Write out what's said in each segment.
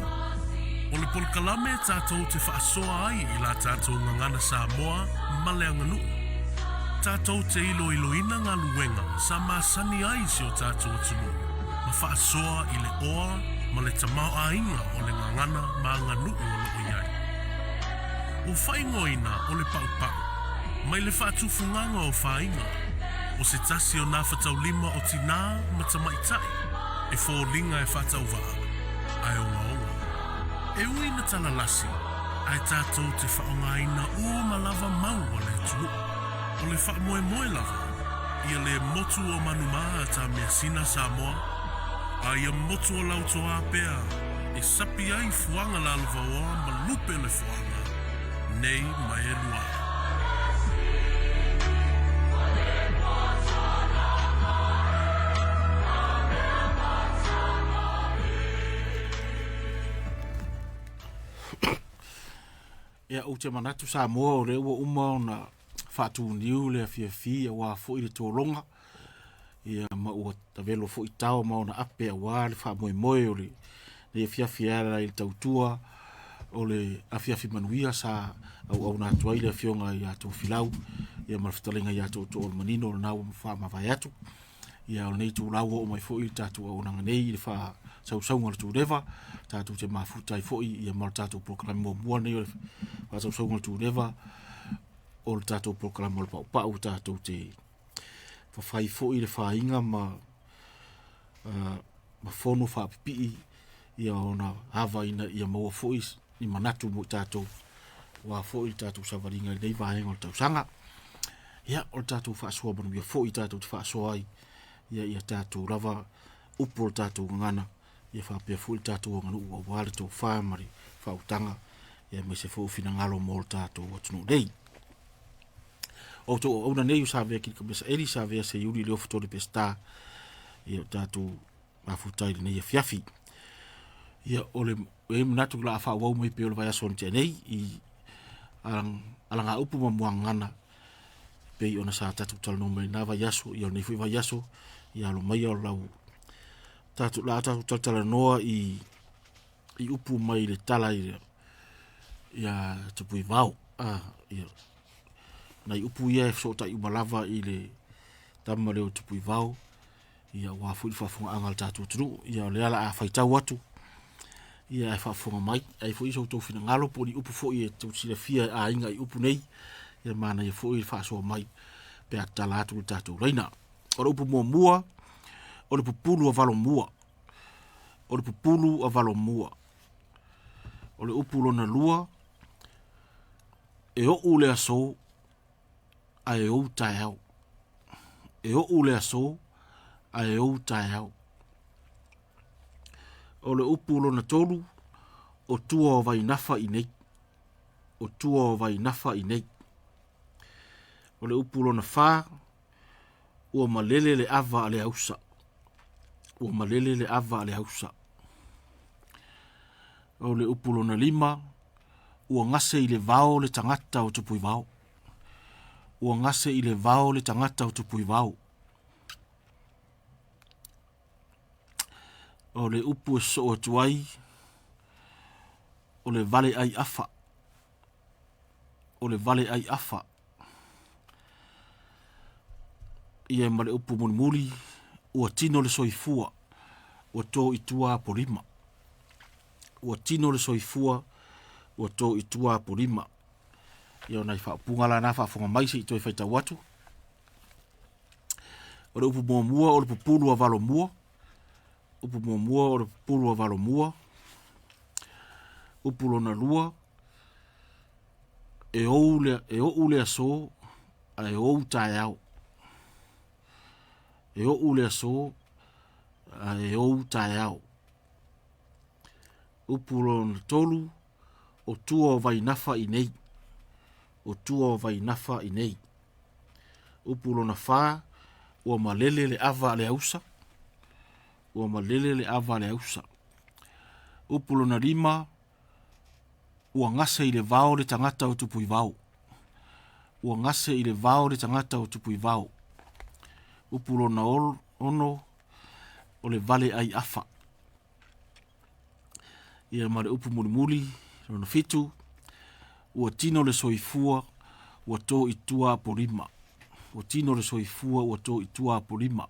tupu. O le polkalame tātou te whaasoa ai I la tātou ngangana Samoa ma le anganu. Tātou te iloina ngā luenga sa māsani ai si o tātou atunu. Ma whaasoa I le oa ma le tamau ainga o le ngangana ma anganu o loo iai. O whaingoina o le pau-pau, mai le whaatufunganga o whainga, o se tasi o nā whatau lima o tina ma tamaitai, e fōlinga e whatau waa, ai o ngaonga. E ui na tala lasi, ai tātou te whaongaina o malava mau o le tunu, o le wha moe lava, ia le motu o manumaa ta mea sina Samoa, a ia motu o lautoa pea, e sapi ai fuanga la alvaoa ma lupe le fuanga. Nei mai e lua. Ia o te manatu Samoa o le ua uma o na whātu niu le fia wa fo I le tōlonga. Ia ma ua tawelo fo I tau ma o na ape a wā le wha moe o le fia la I le tautua o le afiafi manuia sa au na tuai le fionga I ato filau ia marfitalinga I ato to manino o nau mawha mawai atu ia o nei tu lau o mai foi tatu o nanga nei I fa sau ngal tu reva tatu te mafuta I foi ia mar tatu program mo mua nei o fa sau ngal tu reva o tatu program mo pa o tatu te fa fai foi le fa inga ma fono fa pi ia ona hava ina ia mo foi I manatu mo tātou wa fo I tātou savaringa nei vahenga o tātou sanga. Ia o tātou whaasua manu ia fo I tātou te whaasua ai ia tātou rava upo o tātou ngana ia whapea fo I tātou nganu ua wale tō whaamari whautanga ia me se fo fina ngalo mo o tātou atunu nei. O tō auna nei o sāvea ki ka mesa eri sāvea se iuri leo fotore pesta ia o tātou mafutai nei ia fiafi. Ia ole e manatu la fa wau mai pe o vai aso nte nei I alanga upu mamuangana pe ona sa tatu tal no mai na vai aso ia nei foi vai aso ia lo mai o lau tatu tal noa I upu mai le tala ia te pui vau ia nai upu ia so ta I malava I le tamale o te pui vau ia wa fu fa funga angal tatu tru ia le ala a faitau atu ia fa fonga mai ai foi so to fina ngalo po I upu foi e to sila fia a inga I upu nei ia mana ia foi fa so mai pe atala tu tatu reina o upu mo mua o le pupulu a valo mua o le pupulu a valo mua o le upu lona lua e o ule aso a e o taeau e o ule aso a e o taeau o le upu lona tolu o tua o vai nafa I nei o tua o vai nafa I nei o le upu lona wha ua malele le ava ale hausa ua malele le ava ale hausa o le upu lona lima ua ngase I le vao le tangata o tupui vao ua ngase I le vao le tangata o tupui vao o le upu e so o tuai o le vale ai afa o le vale ai afa ia ma le upu mulimuli ua tino le soifua ua tō itua polima ua tino le soifua ua tō itua polima ia ona I whaapunga la na whaafunga maise I toi whaita watu o le upu mua o le pupulu a valo mua upu mua o le pupulu a valo mua upu lona lua e o ule aso a e o taeau e o ule aso a e o taeau upu lona tolu o tua o vai nafa I nei o tua o vai nafa I nei upu lona wha ua malele le ava le ausa ua malele le ava le ausa upu lona lima ua ngase I le vao le tangata o tupui vao ua ngase I le vao le tangata o tupui vao upu lona ono o le vale ai afa ia ma le upu muli lona fitu ua tino le soifua ua tō i tua polima. Ua tino le soifua ua tō i tua polima.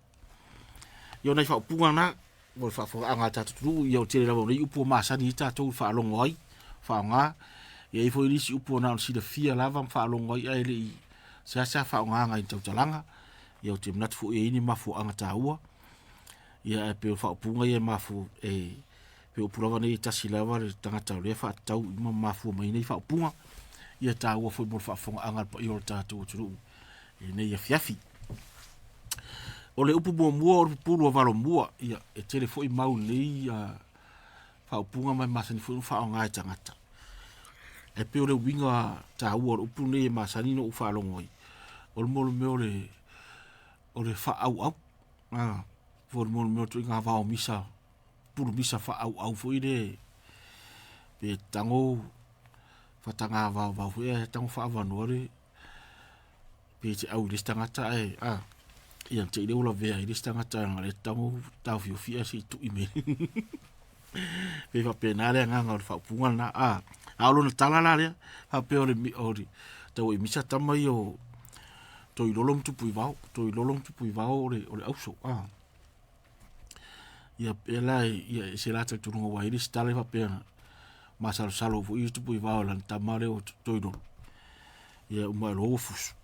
Ia nei whaupunga na, ua whaafonga tātuturu, ia o tere lawa nei upu o maasani i tātou whaalongo ai, whaonga, ia i fo irisi upu o nao sida fia lava whaalongo ai aile i sa whaonga ngai tautalanga, ia o te mnatu fu e ini mafu anga tāua, ia e peo whaupunga ia mafu e peo purawa nei tasi lava le tangata o lea whaatau ima mafu o mai nei whaupunga, ia tāua fo i mor whaafonga anga pa i o tātou o turu, e nei a fiafi. O le upu mua o le pulu o valo mua, ia e tere fo i mau nei a whaupunga mai masani fo i whaonga e tangata. E peo le winga tāua o le upu nei e masani no u whaalongoi. O le molo meo o le whaau au. Fo le molo meo tu inga vao misa, pulu misa whaau au fo i le pe tango whatanga vao fo i tango whaavanoa le pe te au i les tangata e ia te ile ula vea i les tangata nga le tango tau fio fia si tu ime. Pe fa penale nganga o le whaupunga na aolo na talala lea ha pe o le tau i misa tamai o toi lolong tu pui vao o le auso ia pela ia se la tu no wa iris tale fa pena masal salo fu i tu pui vao lan tamale o toi do ia uma lo fus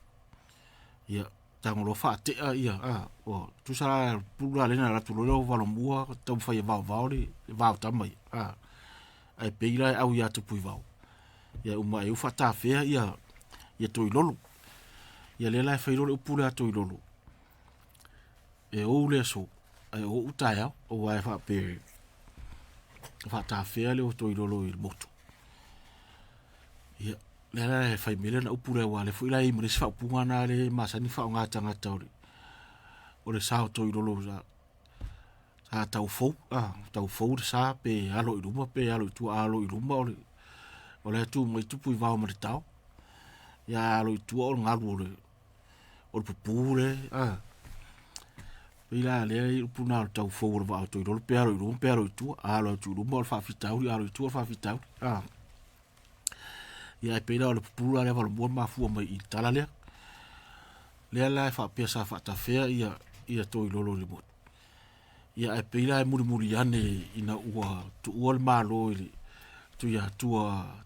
ia tango lo fa te ia o tu sa pula lena la tu lo va lo mua tau fa vao le vao tamai ai peila au ia tu pui vao ia uma eu fa ta fe ia toi lolo ia le la fa lo pula toi lolo e o le so e o utaya o vai fa pe fa ta fe le o toi lolo il moto ia le la fa mele na upule wa le fu ila i mo fa punga na le masani fa nga tanga tauri o le sa toi lolo sa tau fo sa pe alo i ruma pe alo tu alo i ruma o le tu mo tu pui va mo tau ya alo tu o ngalu o pupule ila le puna tau fo va to ro pero tu alo tu mo fa fitau alo tu fa fitau ia pe la le pupula le va mo ma fu mai i tala le la fa pesa fa ta fe ia to lolo le mo ia e pe la muri ane ina ua tu ol malo ile tu ia tu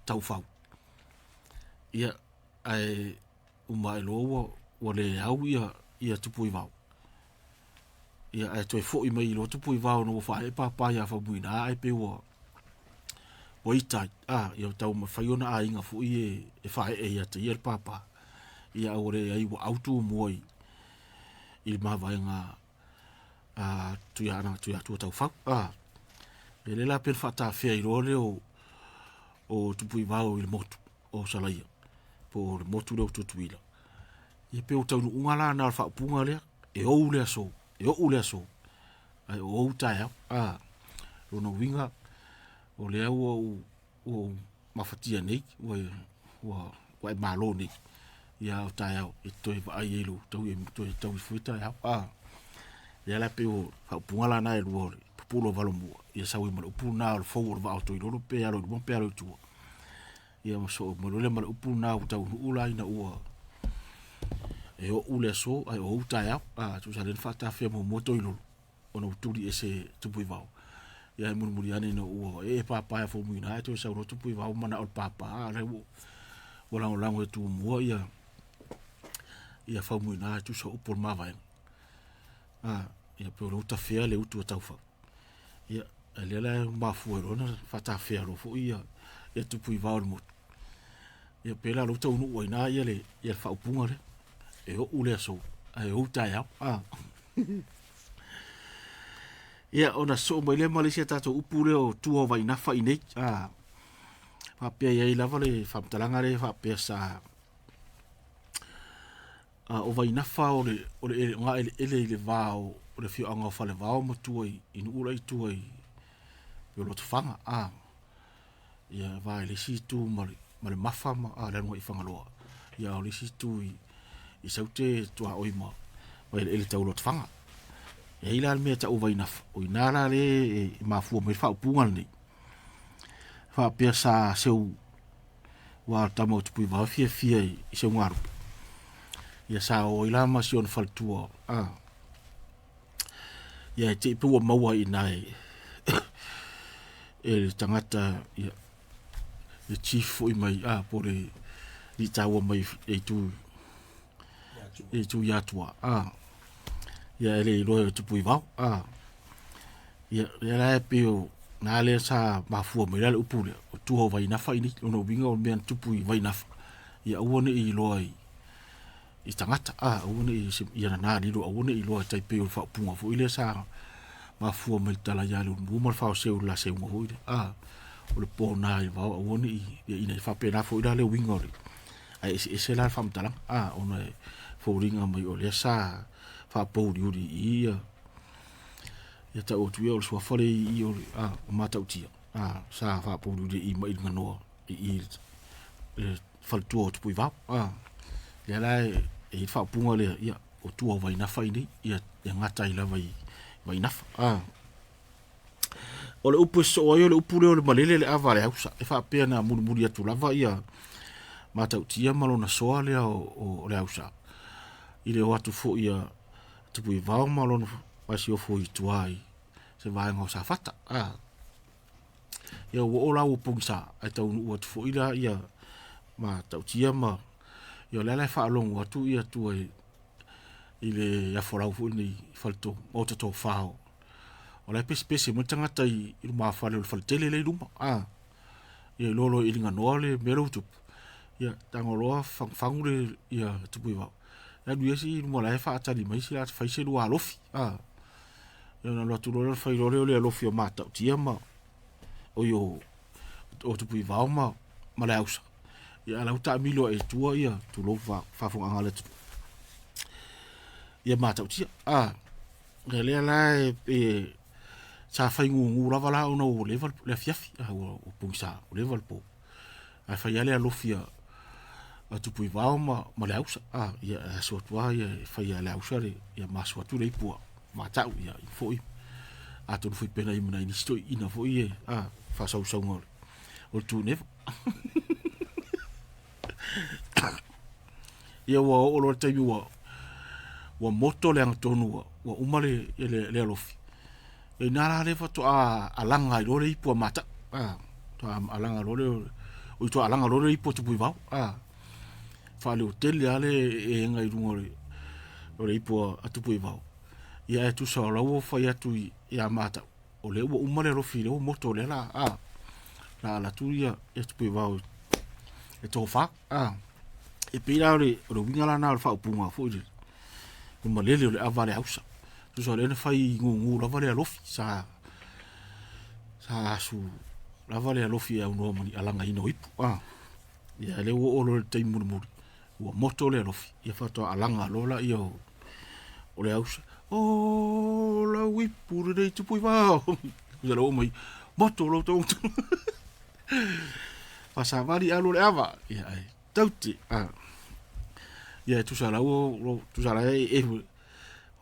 tau fa ia ai umai lo o le au ia tupu i vau. Ia ai toi fo i mai lo tupu i vau no fa e papa ia fa buina ai pe o itai ia tau ma faiona a inga fu i e fa e ia te ia papa ia ore ai wa auto moi il ma vai nga tu ia tu tau fa ele la per fata fe i role o tupu i vau il motu o salaia por motu lo tutuila e pe o tau unga la na fa punga le e o le so ai o taia lo no winga o le o mafatia nei o malo nei ia o taia e toi ai elo tau fuita ia la pe o fa punga la na e lo pulo valomo ia sa wi mo puna o fo va auto lo pe alo mo pe alo tu ia so mo le mo puna o tau ula ina o e o ule so ai o taia tu sa le fata fe mo moto ilo ono turi ese tupu vao ia murmuri ane no o e papa fo mu ina to sa ro tupu vao mana o papa re o la tu mo ia fa mu ina tu so por ma vai ia pe o ta fe le tu ta fa ia ele la ma fu ro na fata fe ro fo ia tupu vao mo ia pe la lo tu no ina ia fa punga re e o ule so ai o taia ia ona so mo le Malaysia tato upule o tuo vai na fa ine fa pe ia lava le fa talanga le fa pe sa o vai na fa o le nga ele vao o le fi anga fa le vao mo tuoi in ula i tuoi yo lo tfanga ia vai le si tu mo le mafa ma le mo i fanga lo ia o le si tu i saute tua oima o ele tau lo tfanga e ila me ta o vai na o inara le ma fu me fa punga ni fa pia sa seu wa tamo tu va fia I se ngaru ia sa o ila ma si on faltua ia te pu maua I nai e tangata ia e chief I mai pore I tawa mai e tu yatua ia ele lo tu pu va ia la pio na le sa mafua mai le upule o tu ho vai na fa ini no binga o ben tu pu vai na ia uone I loi I tangata uone ia na li lo uone I lo tai pio fa punga fo ile sa mafua mai tala ya lu mo fa se la se mo hoide o le po na I va uone I ina fa pena fo ida le wingori ai se la fam tala ona fo ringa mai o le sa fa po uri ia ia ta o tu ia o so fore I o mata utia sa fa po uri I mai ngano I fal tu o tu pu va ia la e fa punga le ia o tu o vai na fa ini ia ngata I la vai na o le upu so o le upu le malele le avale hausa e fa pe na muri atu lava ia mata utia malo na soa le o le hausa I le watu fo ia tu pu va malo no pasi o fo I tuai se vai ngo sa fata ia o la o pungsa ai tau o tu fo ila ia mata utia ma ia le fa long watu ia tu ile ya fora fu ni falto o to fao o la pesi mo tangata I ma fa le faltele le duma ia lolo I linga nole mero tu ia tangolo fangure ia tu pu va ya du esi mo la fa tali mai si la fa se lu alofi ia na lo tu lo fa lo le alofi o mata tia ma o yo o tu pu va ma la usa ia la uta milo e tua ia tu lo fa fo angale tu ia mata tia le la e sa fa ngu lava la no level le fiafi o pungsa o level po a fa ia le alofia a tu pu va ma le usa ia so tua ia fa ia le usa ia maso tu le pu mata ia foi a tu foi pena I mona inisto ina foi fa sa usa ngol o tu ne ia o lo te wa moto le antonu wa umale le alofi e nara le foto alanga lo le ipo mata to alanga lo le o to alanga lo le ipo tu buiva fa le hotel ale e ngai rungore lo le ipo atu buiva ia tu so lo fa ia tu ia mata o le umale lo fi le moto le la tu ia tu buiva e to fa e pira lo wingala na fa punga fo kuma lele le avale hausa tu so le fai ngu la vale alofi sa su la vale alofi au no mani alanga ino ipu ia le o lo te murmuri o moto le alofi ia fato alanga lola io o le hausa o la wipu de tu pui va ya lo mai moto lo to pasa vari alo le ava ia tauti ia tu sala o tu sala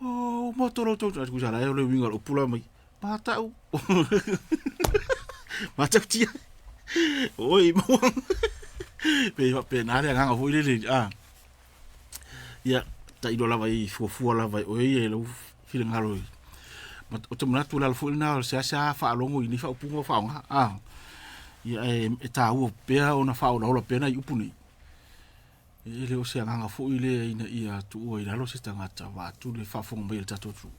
o motoro to tu sala o le winga o pula mai mata o mata tia oi mo pe na le nga foi le ia ta ido lava I fu lava o ia lo fil ngalo ma o te mona tu la fu na sa fa longo ini fa pungo fa ia e ta o pe ona fa o la pena I upuni ele o se anga fo ile ina ia tu o ina lo se tanga va tu le fa fong mai tato tu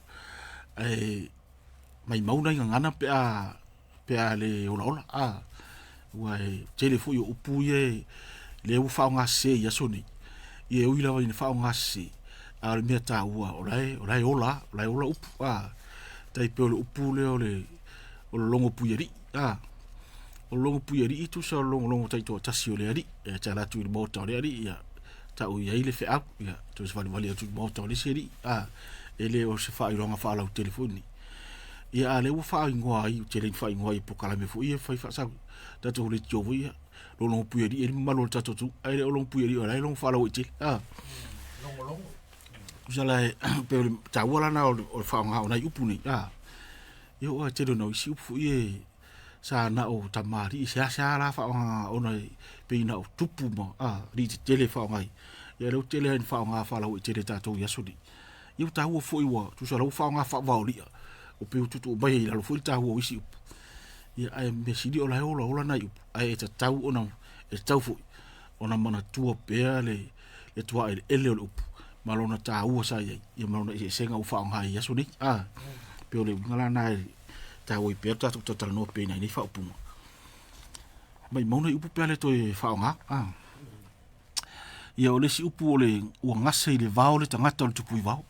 mai mauna ngana pe a le ola wa telefo yo upu ye le u fa nga se ya soni ye u ila ina fa nga se a le meta ua ola upu tai pe o upu le o longo puyeri o longo puyeri tu sa longo tai to tasio le ari e tala tu mo to le ari ya ta o ia ile fe a ia tu se vale tu mo to le seri ele o se fa I longa fa la telefoni ia ale u fa ngoa I tele fa ngoa I po kala me fu ia fa sa ta to le jovo ia lo longo puyeri ele malo ta to tu ele o longo puyeri o longo fa la o te longo jala pe ta wala na o fa nga na upuni yo o te no si upu ia sa na o tamari sa la fa ona pe na o tupu mo ri te tele fa ngai ia lo tele en fa nga fa la o tele tatou ia soli iu ta ua foi wa tu sa lo fa nga fa va oli o pe tu mai la lo foi ta ua isi ia ai me sidi o la ola na ai ta tau ona e tau foi ona mana tua pe le tua ele o malona ta ua sa ia malona e senga o fa nga ia soli pe o le ngala na ta oi pe ta tu ta no pe na ni fa pu mai mauna upu pe le to e fa nga ia o le si upu o le ua ngase i le vao le tangata o le tupu i vao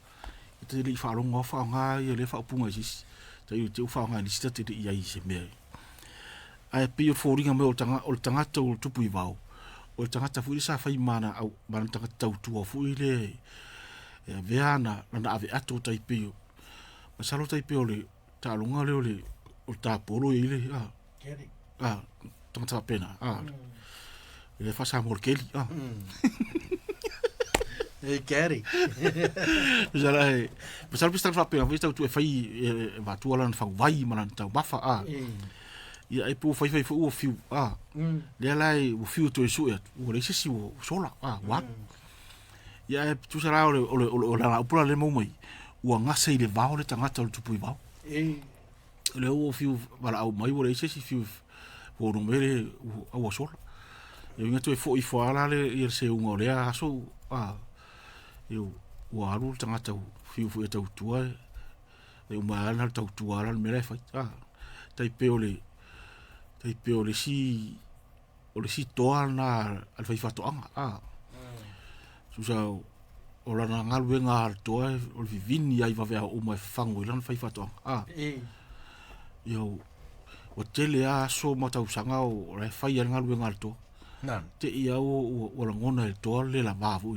te le i whaaronga o whaonga ia le whaapunga i sis ta i te whaonga ni sita te i ai se mea ai pe o fōringa me o le tangata o le tupu i vao o le tangata fui le sa whai mana au mana tangata tau tua fui le veana na ave ato tai pe o masalo tai pe o le ta alunga le o le ta polo i le tangata pena le fa sa morkeli Gary. Jala pasal pista fa pe vista tu fai va tu ala fa vai mana ta bafa ia e pu fai fu o fiu le ala o fiu to su e o le sisi o sola wa ia e tu sara o la pula le mo mai o ngase le va o le tangata tu pu va le o fiu vala au mai o le sisi fiu o no mere o sola e nga tu e fo i fo ala le ia se un o le aso eu o aru tangata fiu fu e tau tua e o mai ana tau tua ala me le fai tai pe o le si toa na al fai fato anga su sa o la na ngalu nga toa o vivini ai va vea o mai fango lan fai fato yo o tele a so ma tau sanga o le fai ngalu nga to te ia o la ngona e toa le la va vu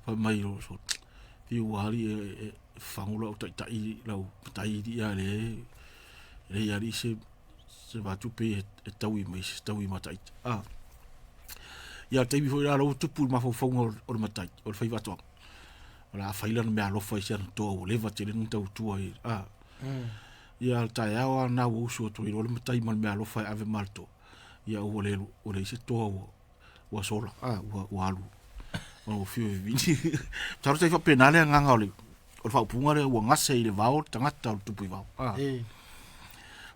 fa mai ro so ti wali e fangulo o tai lau tai dia le ia ri se va tu pe e tau i matai ia te bi foi la o tu pu ma fo o matai o fai va to la faila me alo foi se to o leva te nun tau tu ai ia ta ia o na o so to i o matai mal me alo fai ave malto ia o le se to o sola o alu o fiu vini taro te fa penale nganga o fa punga le o ngase i le vao tangata o tupu i vao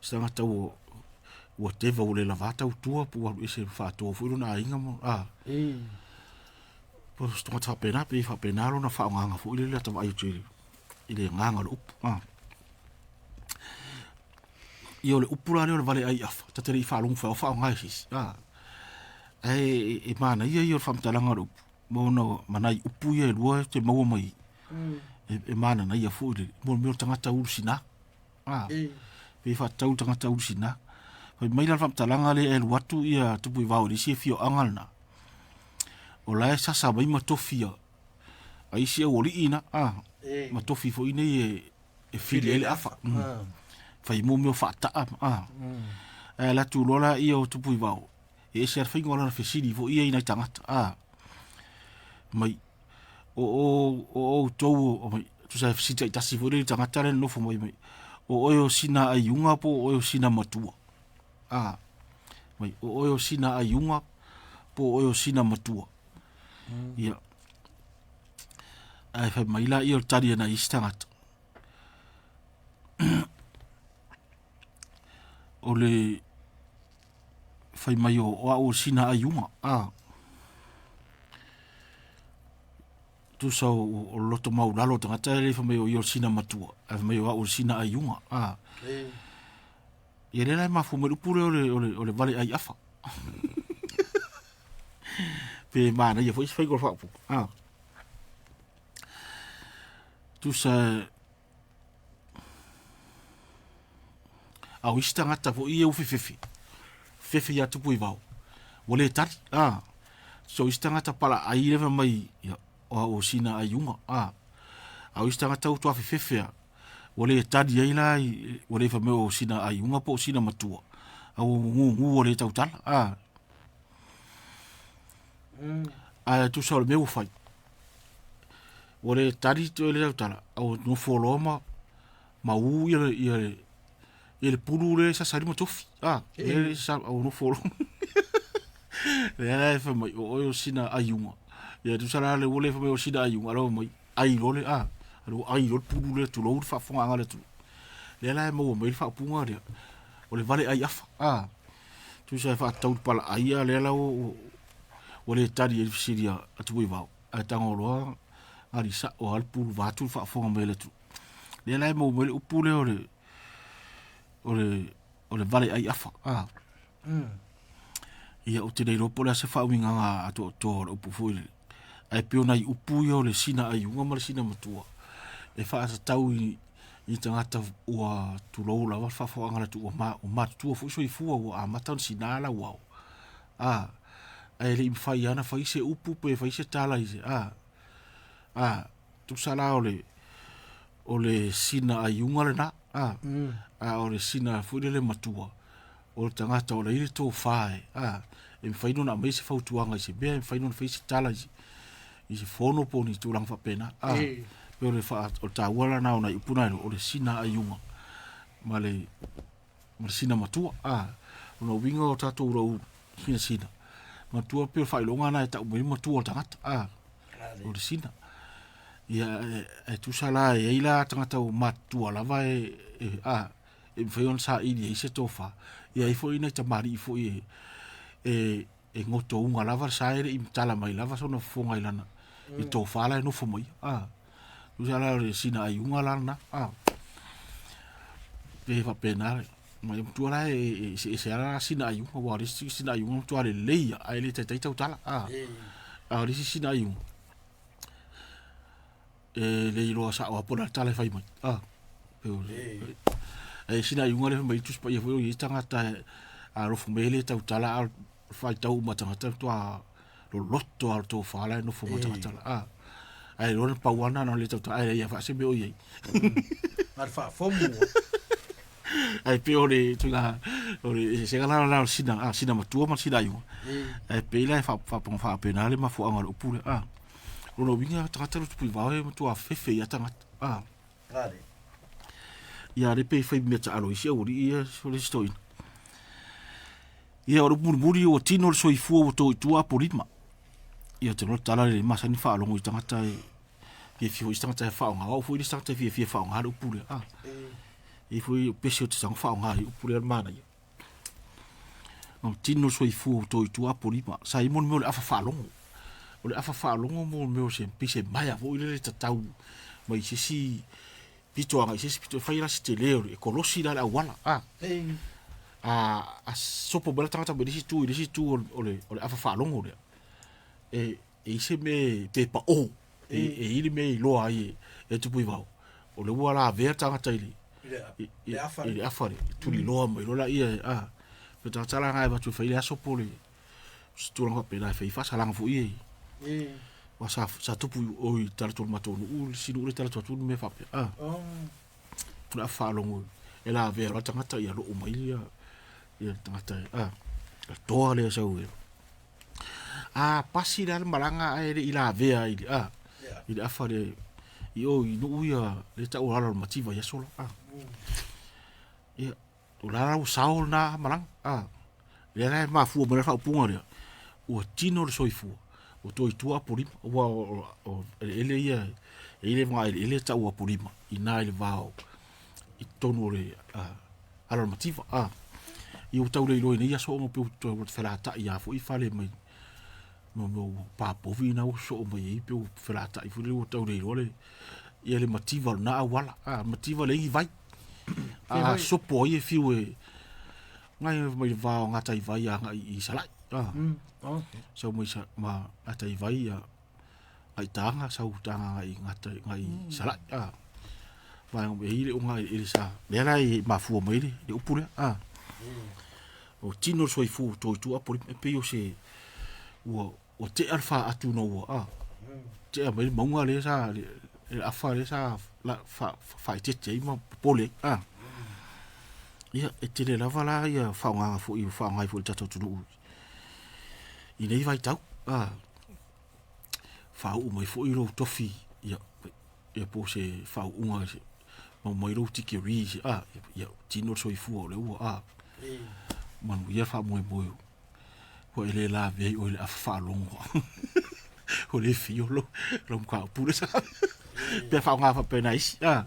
tangata o te va o le lavata o tua pu o ese fa to fu na inga mo po sto ta pena pe fa penalo na fa nganga fu ile le ta vai tu ile nganga lo io le upura le vale ai af ta te fa long fa ngai sis e mana io fa mtalanga lo mono manai upu ye lua te mau mai e mana na ia fu mo me tangata ursina pe fa tau tangata ursina pe mai la fa mtalanga le el watu ia tupu va o si fio angalna o la sa sa mai matofia ai si o li ina matofi fo ine e fili ele afa fai mo me fa ta la tu lola ia o tupu va e se fa ngola fa sidi fo ia ina tangata mai o to o mai tu sa sita ta si fo le tangata le no fo mai o sina ayunga po o sina matua mai o sina ayunga po o sina matua ia ai fa mai la io tari na istangat o le fai mai o sina ayunga tu sa o loto mau lalo tangata le fa mai o sina matua ai mai o sina ayunga ia le ma fu me pure o le vale ai afa pe mana ia foi fai go fa tu sa au istanga ta fo ia u fefe ya tupu i vau wole tari so istanga ta pala ai le mai ia o sina ayunga au istanga ta tu fefe ya wole tari ai la wole fa me o sina ayunga po sina matua au ngu wole tau tala tu sa me u fai wole tari tu le tau tala au no foloma ma u ia le pulu le sa sari mo tofi le sa o no folo le fa mai o sina ayunga ia tu sala le wole fa mai o sina ayunga lo mai ai lole alo ai lole pulu le tu lo fa fonga ngale tu le la mo mai fa punga le o le vale ai afa tu sa fa tau pala ai le la o le tari e siria atu i vau a tango loa ari sa o al pulu va tu fa fonga mai le tu le la mo mai o pule o le vale ai afa ia o te nei ropo le se fa winga nga to o pufu ai pe ona i upu yo le sina ai unga mal sina matua e fa sa tau i tangata ua tu lo la fa fo anga tu o ma tu fu so i fu o a mata sina la wow ai le fa yana fa se upu pe fa se tala i tu sala o le sina ai unga le na o le sina fu le matua o tangata o le ile to fai e faino na mai se fautuanga se be e faino na face tala i se fono poni tu lang fa pena pe o le fa o ta wala na ona ipuna o le sina ayunga male sina matua ona winga o tato ro sina matua pe fa longa na ta mo matua tangata o le sina ia e tu sala e ila tangata o matua lava e faino sa i se tofa ia i fo ina ta mari fo e ngoto unga lava saere i tala mai lava sona fonga ilana i to fala no fo mai usala le sina ai unga lana pe va penare mai tu ala se ala sina ai unga wa sina ai unga tu ale leia ai le tai tau tala ri sina ai unga le ilo sa o pona tala fai mai pe sina ai unga le mai tu spa ia fo i tangata a rofu mele tau tala fai tau matangata tua lo lotto al to fala no fu matangata ai lo pa wana no le tau ai ia fa se be o ye mar fa fomu ai pe ore tunga ore se gala la sina matua ma sina yu ai pe la fa penale ma fu anga o pule lo vinga tangata lo tu va e tua fefe ya tangata ngare ia re pe fai meta alo isi o ri so le stoi ia o muri o tino so i fu o to tua polima ia te no tala le masani fa longo i tangata e fi o tangata fa nga o fu i tangata fi fa nga o pule e fu i pesio te sang fa nga o pule mana ia o tino so i fu o to tua polima sa i mon mo le afa fa longo o le afa fa longo mo se pise mai vo i le tatau mai si pito anga se pito fa ira se leo e kolosi la wala a sopo bela tangata be disi tu o le afa fa longo le e se me te pa ili me lo ai e tu pui vau o le wala ver tangata ili ile afa tu li lo mai lo la ia pe tangata la ngai ba tu fa ile sopo le tu longa pe la fa sala nga fu i wa sa tupu o i tala mato no sinu le tala tu me fa pe tu afa longo e la ver tangata ia lo mai ia tangata toa le sa u pasi dal malanga ai ila vea ile afa le io i no ia le ta o ala mativa ya solo ia o la o saul na malang le la ma fu mo fa punga le o tino le soifu o to itua pori o ele ia ele ma ele ta o pori ma ina ile vao i tono le ala mativa i o tau le ilo ia so mo pe to felata ia fo i fale mai mo pa povina o so mai i pe felata i fo le o tau le ilo le ia le mativa na wala mativa le i vai so po i fiu e ngai mai va ngata i vai i sala so mo ma ata i vai ai tanga sa utanga i ngata ngai sala vai o ile o ngai ile sa le lai ma fu mai le upure o tino so i fu to tu a por pe yo se o te alfa atu no te a mai monga le sa le afa le sa la fa te ma pole ia e te le lava la ia fa nga fu i fa nga fu tato tu i nei vai tau fa u mai fu i ro tofi ia po se fa unga mai ro tiki ri ia tino so i fu o le ua manu ia fa mo ko ele la ve o le fa longo o le fiolo lo ka pure sa pe fa nga fa pe nais ia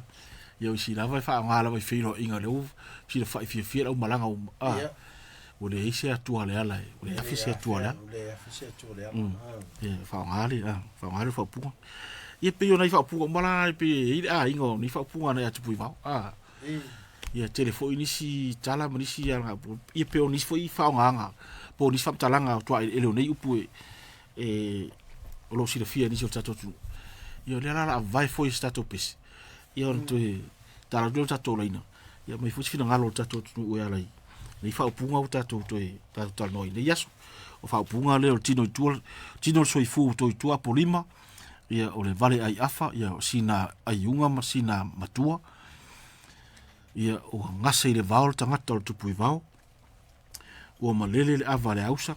si la fa nga la vai filo inga le u si la fa fi o malanga o le ise atua le ala o le afisi atua le ia fa nga le fa pu ia pe yo na fa pu mala pe ingo ni fa pu na atu pu va ia telefoni ni si tala ni si ia pe ni foi fa nga po ni fa talanga tua ele nei upu o lo si le fia ni so tato tu ia le la vai foi stato pes ia on tu tala do tato leina ia mai fusi fina ngalo tato tu o ala ni fa punga o tato to tato noi le yaso o fa punga le o tino so i fu to tua polima ia o le vale ai afa ia sina aiunga ma sina matua ia o ngasa i le vao tangata o tupui vao o malele le ava le ausa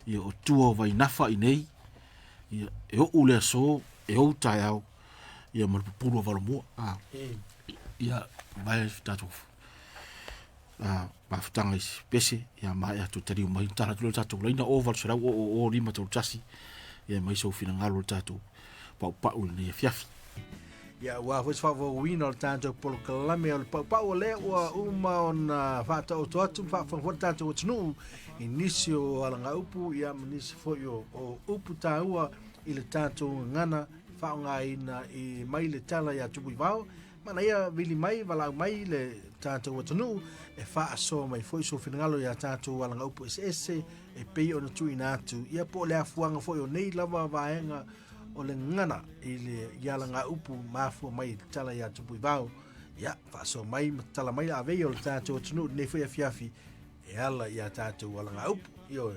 ia o tua o vai nafa i nei ia e o ule so e o tai au ia malpupuru o valomua ia vai tatu ba futanga isi pese ia mai atu tari o mai tara tulo tatu leina o val sera o lima tau tasi ia mai so fina ngalo tatu pa ule fiafi ia ua foi faavouina o le tatou polokalame o le paupau o lea ua uma ona faataoto atu faafagafua tatou atunuu i nisi o alagaupu ia ma nisi foʻi o upu tāua i le tatou gagana faaogāina i mai le tala iā tupu i vao mana ia vili mai valau mai le tatou atunuu e faasoa mai foʻi so finagalo iā tatou alagaupu eseese e pei ona tuuina atu ia po o le afuaga foʻi o nei lava vaega o le ngana i le ialanga upu mafua mai tala ia tupu i vau ia faaso mai tala mai avei o le tatou atunu nei foi afiafi e ala ia tatou alanga upu io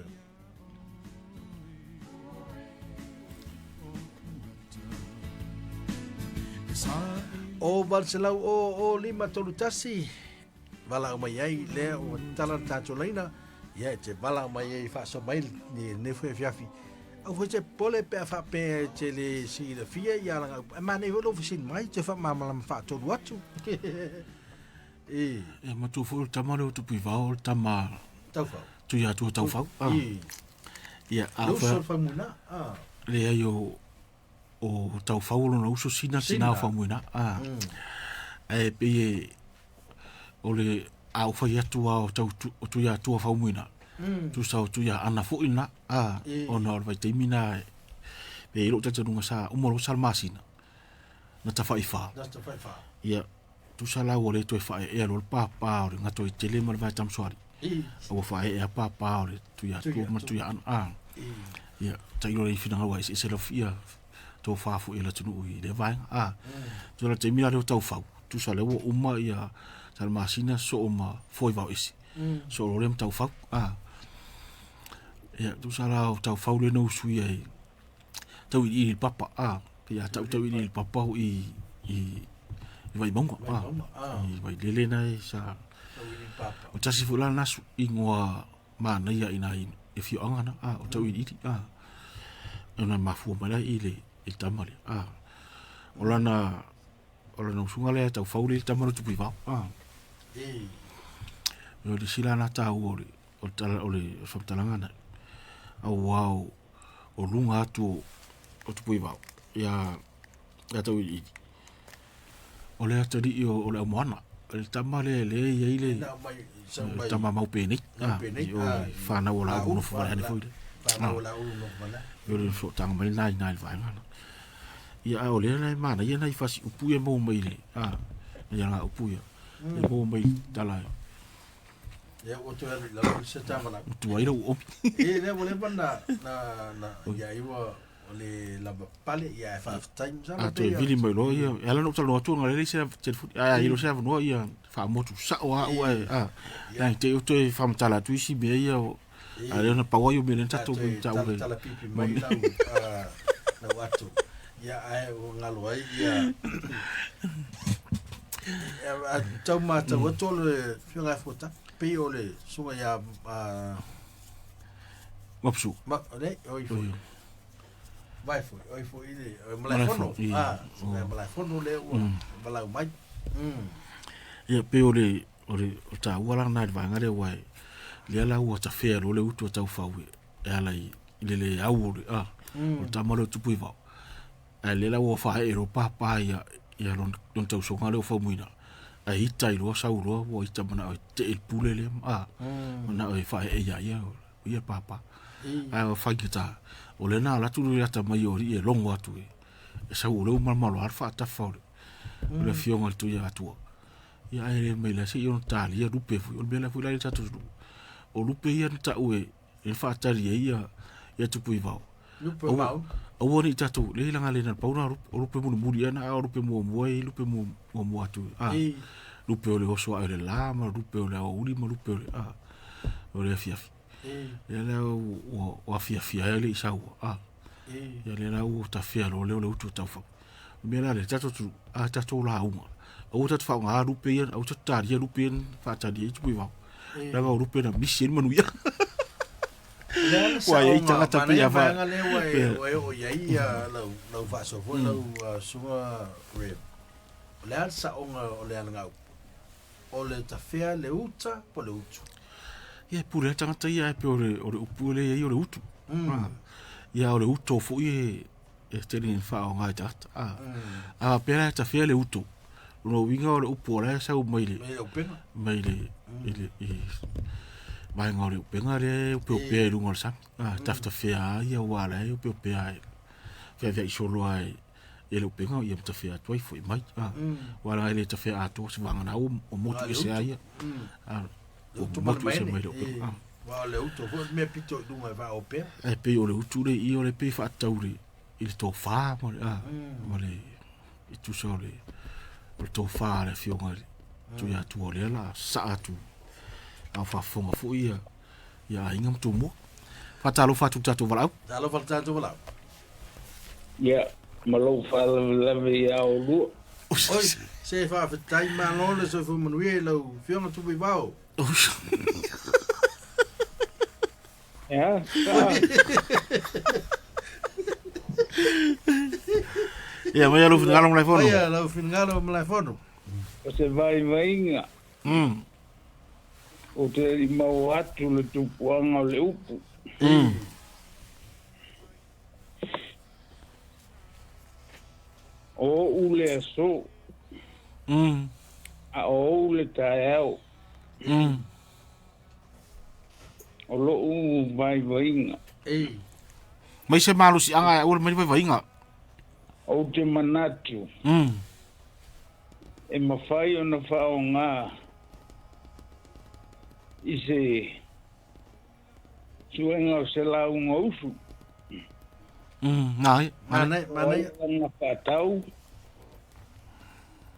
o valselau o lima tolu tasi vala mai ai le o tala tatou laina ia te vala mai ai faaso mai nei foi afiafi o foi te pole pe fa pe te le si le fia ia la ma nei volo fisin mai te fa mama fa to watu ma tu fo tamaro tu pivao tama tau fa tu ia tu tau fa ia a fa muna le ayo o tau fa lo no uso sina fa muna e pe o le a fa ia tu o tau tu ia tu fa muna tu sa tu ya ana fo ina ona vai te mina pe ro te tunu sa umoro salmasina na ta fai fa ia tu sa la wole to fa e ro pa o ngato i tele mal vai tam soari o fa e pa o tu ya tu ma tu ya ia ta iro i fina wa se lo fia to fa fu ila tunu i le vai tu la te mina ro tau fa tu sa le wo uma ia salmasina so uma foi va isi so lo lem tau fa ia tu sala o tau faule no sui ai tau i papa pe ia tau i papa i vai bongo i vai lele nai sa o tasi fula nasu i ngoa mana ia ina e fio angana o tau i ona mafu mala i le i tamale olana usunga le tau faule i tamale tu piva yo di sila na tau o le famtalangana au wow o lunga atu o tu pui vau ia tau i o le atari o le moana le tamale le ia ile tama mau peni o fana o la uno fo ani foi fana o la uno mana yo le fo tang mai nai vai ngana ia o le nai mana ia nai fasi upu e mo mai le ia nga upu ia e mo mai tala ya o tu la se tama la tu ai ro le vole na ya iwa le la pale ya 5 times a tu vili mai lo ia ela no talo tu ngale se te ilo se no ia fa motu sa o ya te o te fam tala tu si be ia ale na pawa yo belen tato ta o tala pipi mai na watu ya ai o ngalo ai ya tau mata o tole fianga fota pe ole suga ya mapsu ma ne oi foi vai foi oi foi ile malafono malafono le o vala mai ia pe o ta wala na va ngare wai le la o ta fe o le utu ta fa we ala i le au o ta malo tu pui va le la o fa e ro pa ia non ta so ngale o fa muina a hita i lo sa uro o ita mana te el pule le na o fa e ia papa a fa kita o le na la tu ya ta mai o ri e longo atu e sa uro mal malo alfa ta fa le fionga tu ya tu ia ele mai la si on ta ia rupe fu o bela fu la ta tu o rupe ia ta ue e fa ta ia tu pui va lupe mau o woni ta tu le langa le na pauna o rupe mu ana o rupe mu lupe mu atu lupe o le oso a le lama lupe o le uri ma lupe o le fiafi le o afia ele sa ia le la o ta fia lo le utu ta fa me la le ta tu a ta tu la uma o ta fa nga lupe ia o ta ria lupe fa ta dia tu va la o lupe na mission manu ia wa ia ta ta pia va o ia lo fa so fo lo sua re le sa o le ngau o le tafea le uta po le utu. Ia pure tangata ia pe o le upule ia o le utu. Ia o le utu o fo e teni wha o ngai tata. A pera tafea le utu. Uno winga o le upu o le sau maile. Maile. Mai ngau le upenga le upe upea i runga o le sang. Tafea ia wala e upe upea e. Fea isolo ai. Ele o penga ia ta fea toi foi mai wala ele ta fea to se vanga na o motu ese ai o motu ese mai wala o to me pito dunga va o pe e pe o le utu le i o le pe fa tauri il to fa mo wale i tu so le o to fa le fionga tu ya tu o le la sa tu a fa fonga fo ia ingam tu mo fa talo fa tu tatu vala talo fa tatu vala malo fala lave ao lu oi se fa tai malo le so fu manuel lo fiona tu vivao mai lo fingalo mai fono lo fingalo mai fono o se vai inga o te mau atu le tupuanga le upu o ule so a o ule taeo o lo vai vainga mai se malu si anga o mai vai vainga o te manatu e mawhai o na whao ngā i se suenga o se launga usu Nai, manai na patau.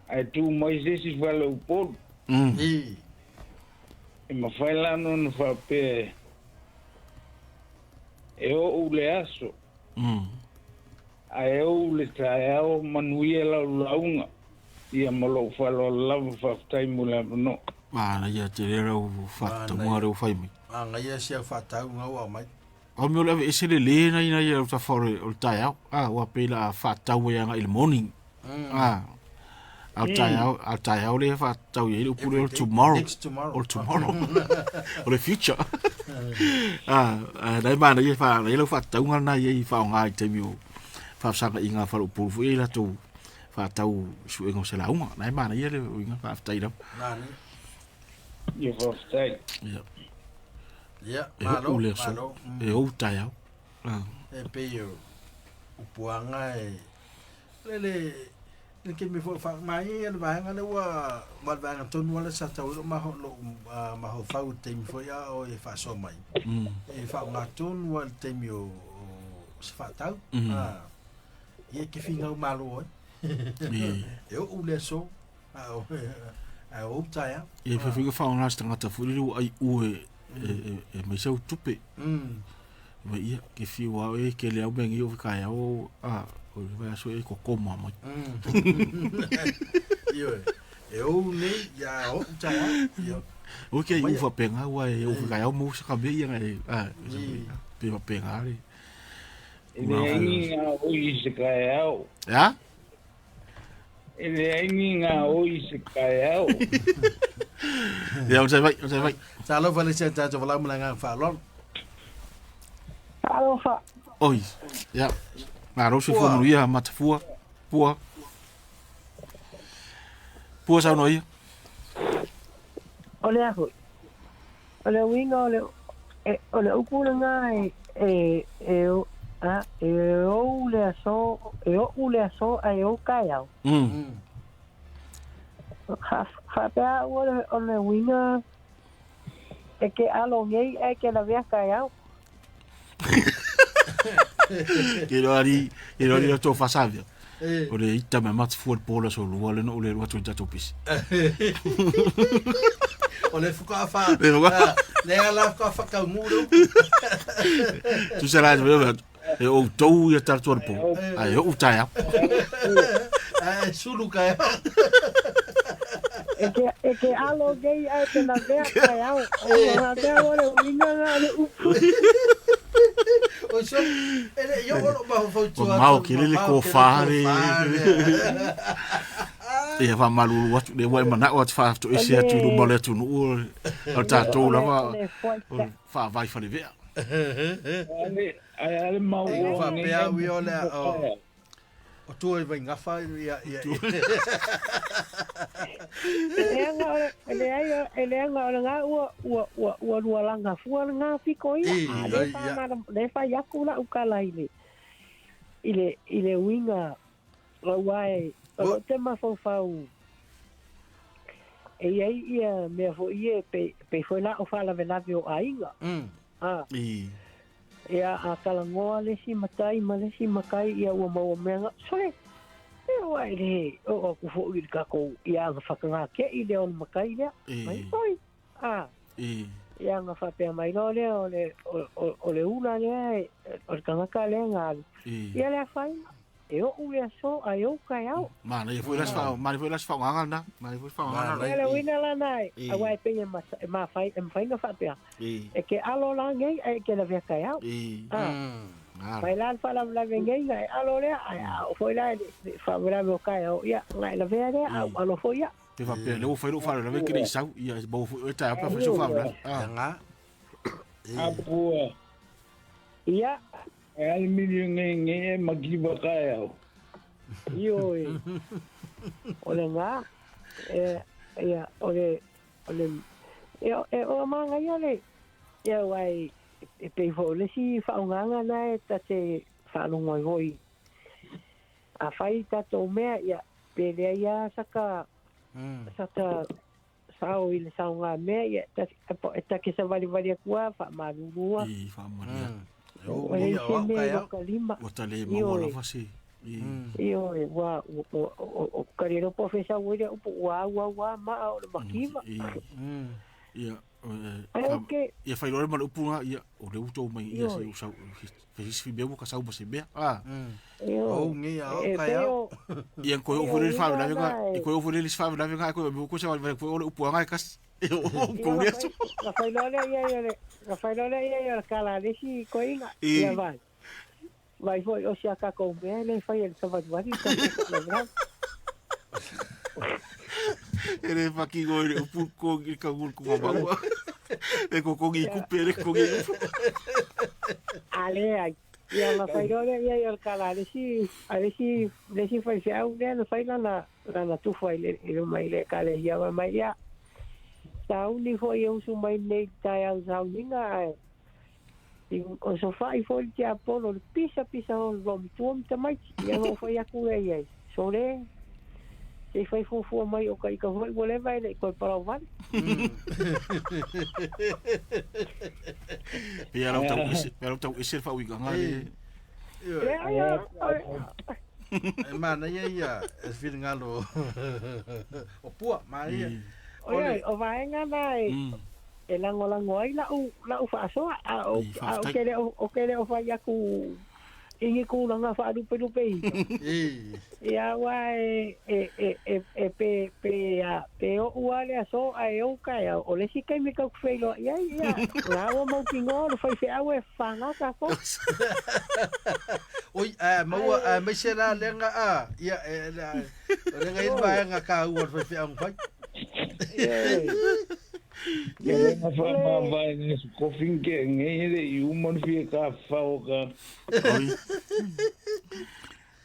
Ai tu mai se si fala o por. E ma fala no fa pe. E o le aso. Ai o le traeo manuela launga. Ia malo fala lava fa tai mula no. na ia te rera o fata mo re o fai mi. Nga ia sia fata nga mai. O me ole ese le na ia o ta fore o tai au wa pela fata o ia il morning au tai au le fata o ia o pure tomorrow o le future dai mana ia fa le fata o na ia fa nga te mi o fa sanga inga fa o puru ia to fata o su engo se la uma dai mana ia le inga fa tai da Ia fa tai ia malo e o tai au e pe o puanga le ke me fo fa mai e va nga le wa va ton wala sa ta lo ma ho fa o te mi fo ya o e fa so mai e fa nga ton wal te mi o se fa ta e ke finga o malo e o le so a o tai e fa figa fa nga sta ngata fu lu ai u e mai sau tupe ma ia ke fi wa e ke le au bengi o ka ya o o vai so e ko koma mai io e o ne ya o ta ya o ke u fa penga wa e o ka ya mo sa be ia pe penga ri e ni o i se ka ya ya ele aingi ngā oi se kai au. Ia, o sai vai. Sa lo vale se tātou wala mula ngā whaalon. Aloha. Oi, ia. Ngā rose whonu ia, matafua. Pua sao no ia? Ole aho. Ole winga ole ukuna ngā ule aso ai o kai au. Hapea ole winga ke alo ngei ke la vea kai au. Ke rori o tō whasawia. O le ita me matafua le pola so lua le no o le rua tō tato pisi. O le fuka wha. Le ala fuka whakau muro. Tu se rai me e o tau ia tartua le po. Ai o utai au. Sulu kai au. Ke alo ngei ke la vea kai au. O hapea ole winga ngā le upu. O so, ele yo lo ba fo tu. O mau ki lele ko whare. Ia wha malulu watu, le wai mana o atu whaafto ese atu rumba le atu nuu o tātou lava wha vai whare vea. Ale mau E fa o pea wi ole o tu e vai ngafa ia. Ele anga ole ngā ua langa fua ngā piko ia. Le whai aku la ukala ile winga rawai o te mawhau. E iei ia mea fo ie pe foi la o whala venavi o ainga. Ia a kalangoa lesi matai ma lesi makai ia ua maua meanga. Sole, e wai le o kufo ui kako ia anga whakanga ke i le on makai lea. Mai oi. Ia anga whapea mai no lea o le ula lea o le kangaka lea ngālu. Ia lea whainga. E o ue aso ai o kai au. Mana ia foi las whao nganga na. Mana ia foi whao nganga. Ele wina la nai. A wai penga ma fai whainga whapea. E ke alo la ngei e ke la vea kai au. Mai lan whala la vea ngei ngai alo lea. O foi la whaamera me o kai au. Ia ngai la vea lea alo foi ia. Te whapea leo whairu whare la vea kiri isau. Ia bau e tai apa whaisu whaamera. Apua. Ia. E aluminiu nge makiwa kai au. Io ole ngā ia ole o manga ia le ia wai e pei fo le si whaunganga na e ta te whanongoi hoi a whai tato mea ia pe lea ia saka sao i le saunga mea ia e ta ke sa wali kua wha marurua ole se mea waka lima Wata le maua la wasi. Io o karero profesa wele wa ma o makiva. Ia Okay. ia fai lore mal upunga ia o le uto mai ia se usau fesi fi beu ka sau ba se bea. O ngi au kai au. Ia ko o fure fa na venga ko o fure lis fa na venga ko se va ko o upunga kas. Ko ria su. Rafael ia kala desi ko inga. Ia vai. Vai foi o sia ka ko me le fai el sábado vai ka lembrar. Ele faki go ele upuko ki ka gul ko ba. E ko gi kupere ko gi. Ale ai. Ia Rafael ia el kala desi fai se au le fai na tu fai le mai le kale ia mai ia. Tau ni foi eu su mai nei tai au sau ninga. O so fai foi te apolo pisa o rom tuom te mai. Ia no foi aku ei. So le se fai fu mai o kai ka foi vole vai le ko para o van. Ia lo tau ese fa wi ganga le. Mana ia es vir ngalo. O pua mai. Oi, o vai nga mai. E lango ai la u fa so o kele o fai aku ingi kulanga fa du pelu pe ia wa pe o wale so ai o kai o le sikai me ka felo ia na o mo kingo le fai fe awe fanga ka ko oi mau me sera lenga ia lenga in ba nga ka u fai fe ang fai Ele na fama vai nesse cofim que ele e o mano fica falca.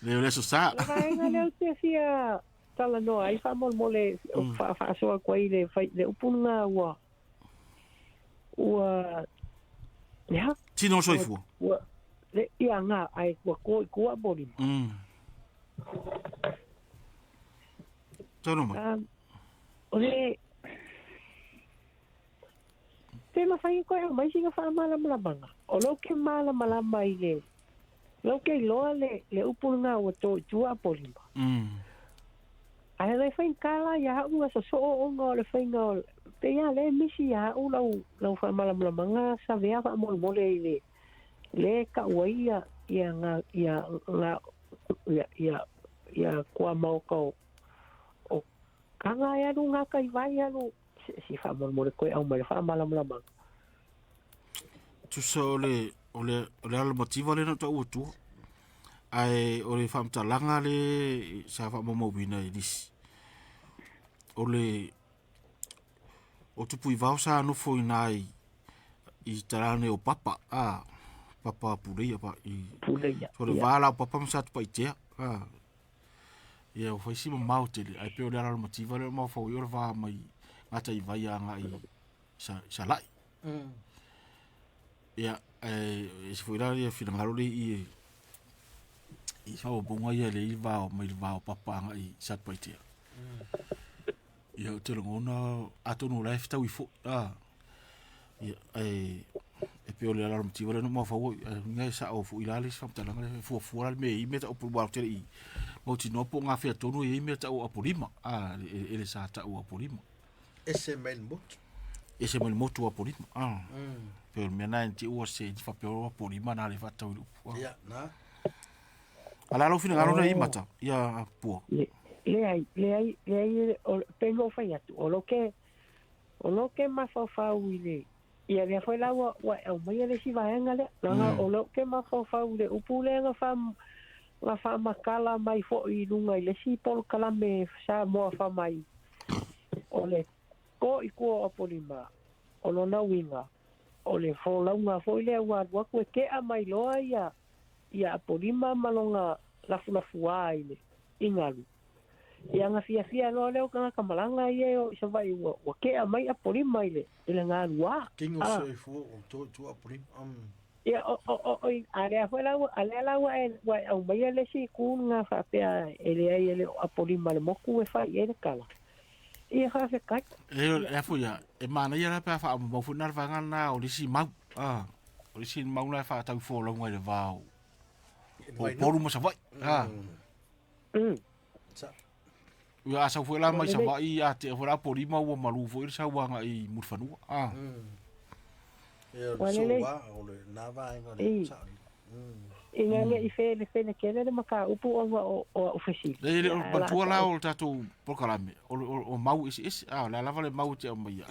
Leo le so sa. ai nga le te fia tala no ai fa mole fa so ko ile fai le upunga wa ya Tino soifu. wa le ia nga ai ko boli Tono mai. ole te ma fai ko mai singa fa mala manga o lo ke mala mai le lo ke lo le upunga o to tua polima ai le fai kala ya u so o ngo le fai ngo te ya le misi ya u lo fa mala manga sa vea fa mole le ka waia ya nga ya kwa mau ko o kanga ya lu nga kai vai ya lu si fa mole ko au mai fa mala manga Tu so le al motivo le no to utu. Ai o le fam talanga le sa fa mo bina dis. O tu pui vau sa no foi nai I tarane o papa papa puleia pa I puleia so le vala o papa mo sa tu pai te ia o foi sima mautele ai pe o le al motivo le mo fo yo va mai ata I vai anga I sa lai ia se foi lá ia finangalo le I sa o bonga ia le I va o papa anga I sa tu pai te ia o te longona ato no life tau I fo ia pe o le ala motivo le no mo fa ngai sa o fu ilale sa talanga le fu me I meta o pu wa te I mo ti no po nga fe tonu I meta o apolima ele sa ta o apolima ese mel motu apolima pe o mena nti o se fa pe o apolima na le fa tau ia na ala lo fina ngalo na I mata ia po le ai o pengo fai atu o lo ke ma fa uile ia le foi la wa o mai le si vai ngale o lo ke ma fa uile upule nga fa makala mai fo I lunga le si pol kala me sa mo fa mai ole ko I ko apolima o lo na winga ole fo la nga fo le wa ko ke a mai lo ia apolima malonga la fua ile ingalu ia nga fia lo le ka kamalanga ia o se vai wa ke a mai apolima ile nga lua kingo so fu o to apolima ia o ale foi la wa o mai le si ku nga fa pe ele apolima le moku e fa ele kala ia fa fe ka e fu ya e mana ia pa fa mo fu nar va ngana o si mau o si mau na fa tau fo lo ngai le vao o poru mo sa vai ia sa fu la mai sa vai ia te fu la polima o malu fu sa wa ngai murfanua so wa o le na va ngale sa inga I fe kele de maka upu o fesi le o patua la o tatu pokalame o mau is la lava le mau te o mai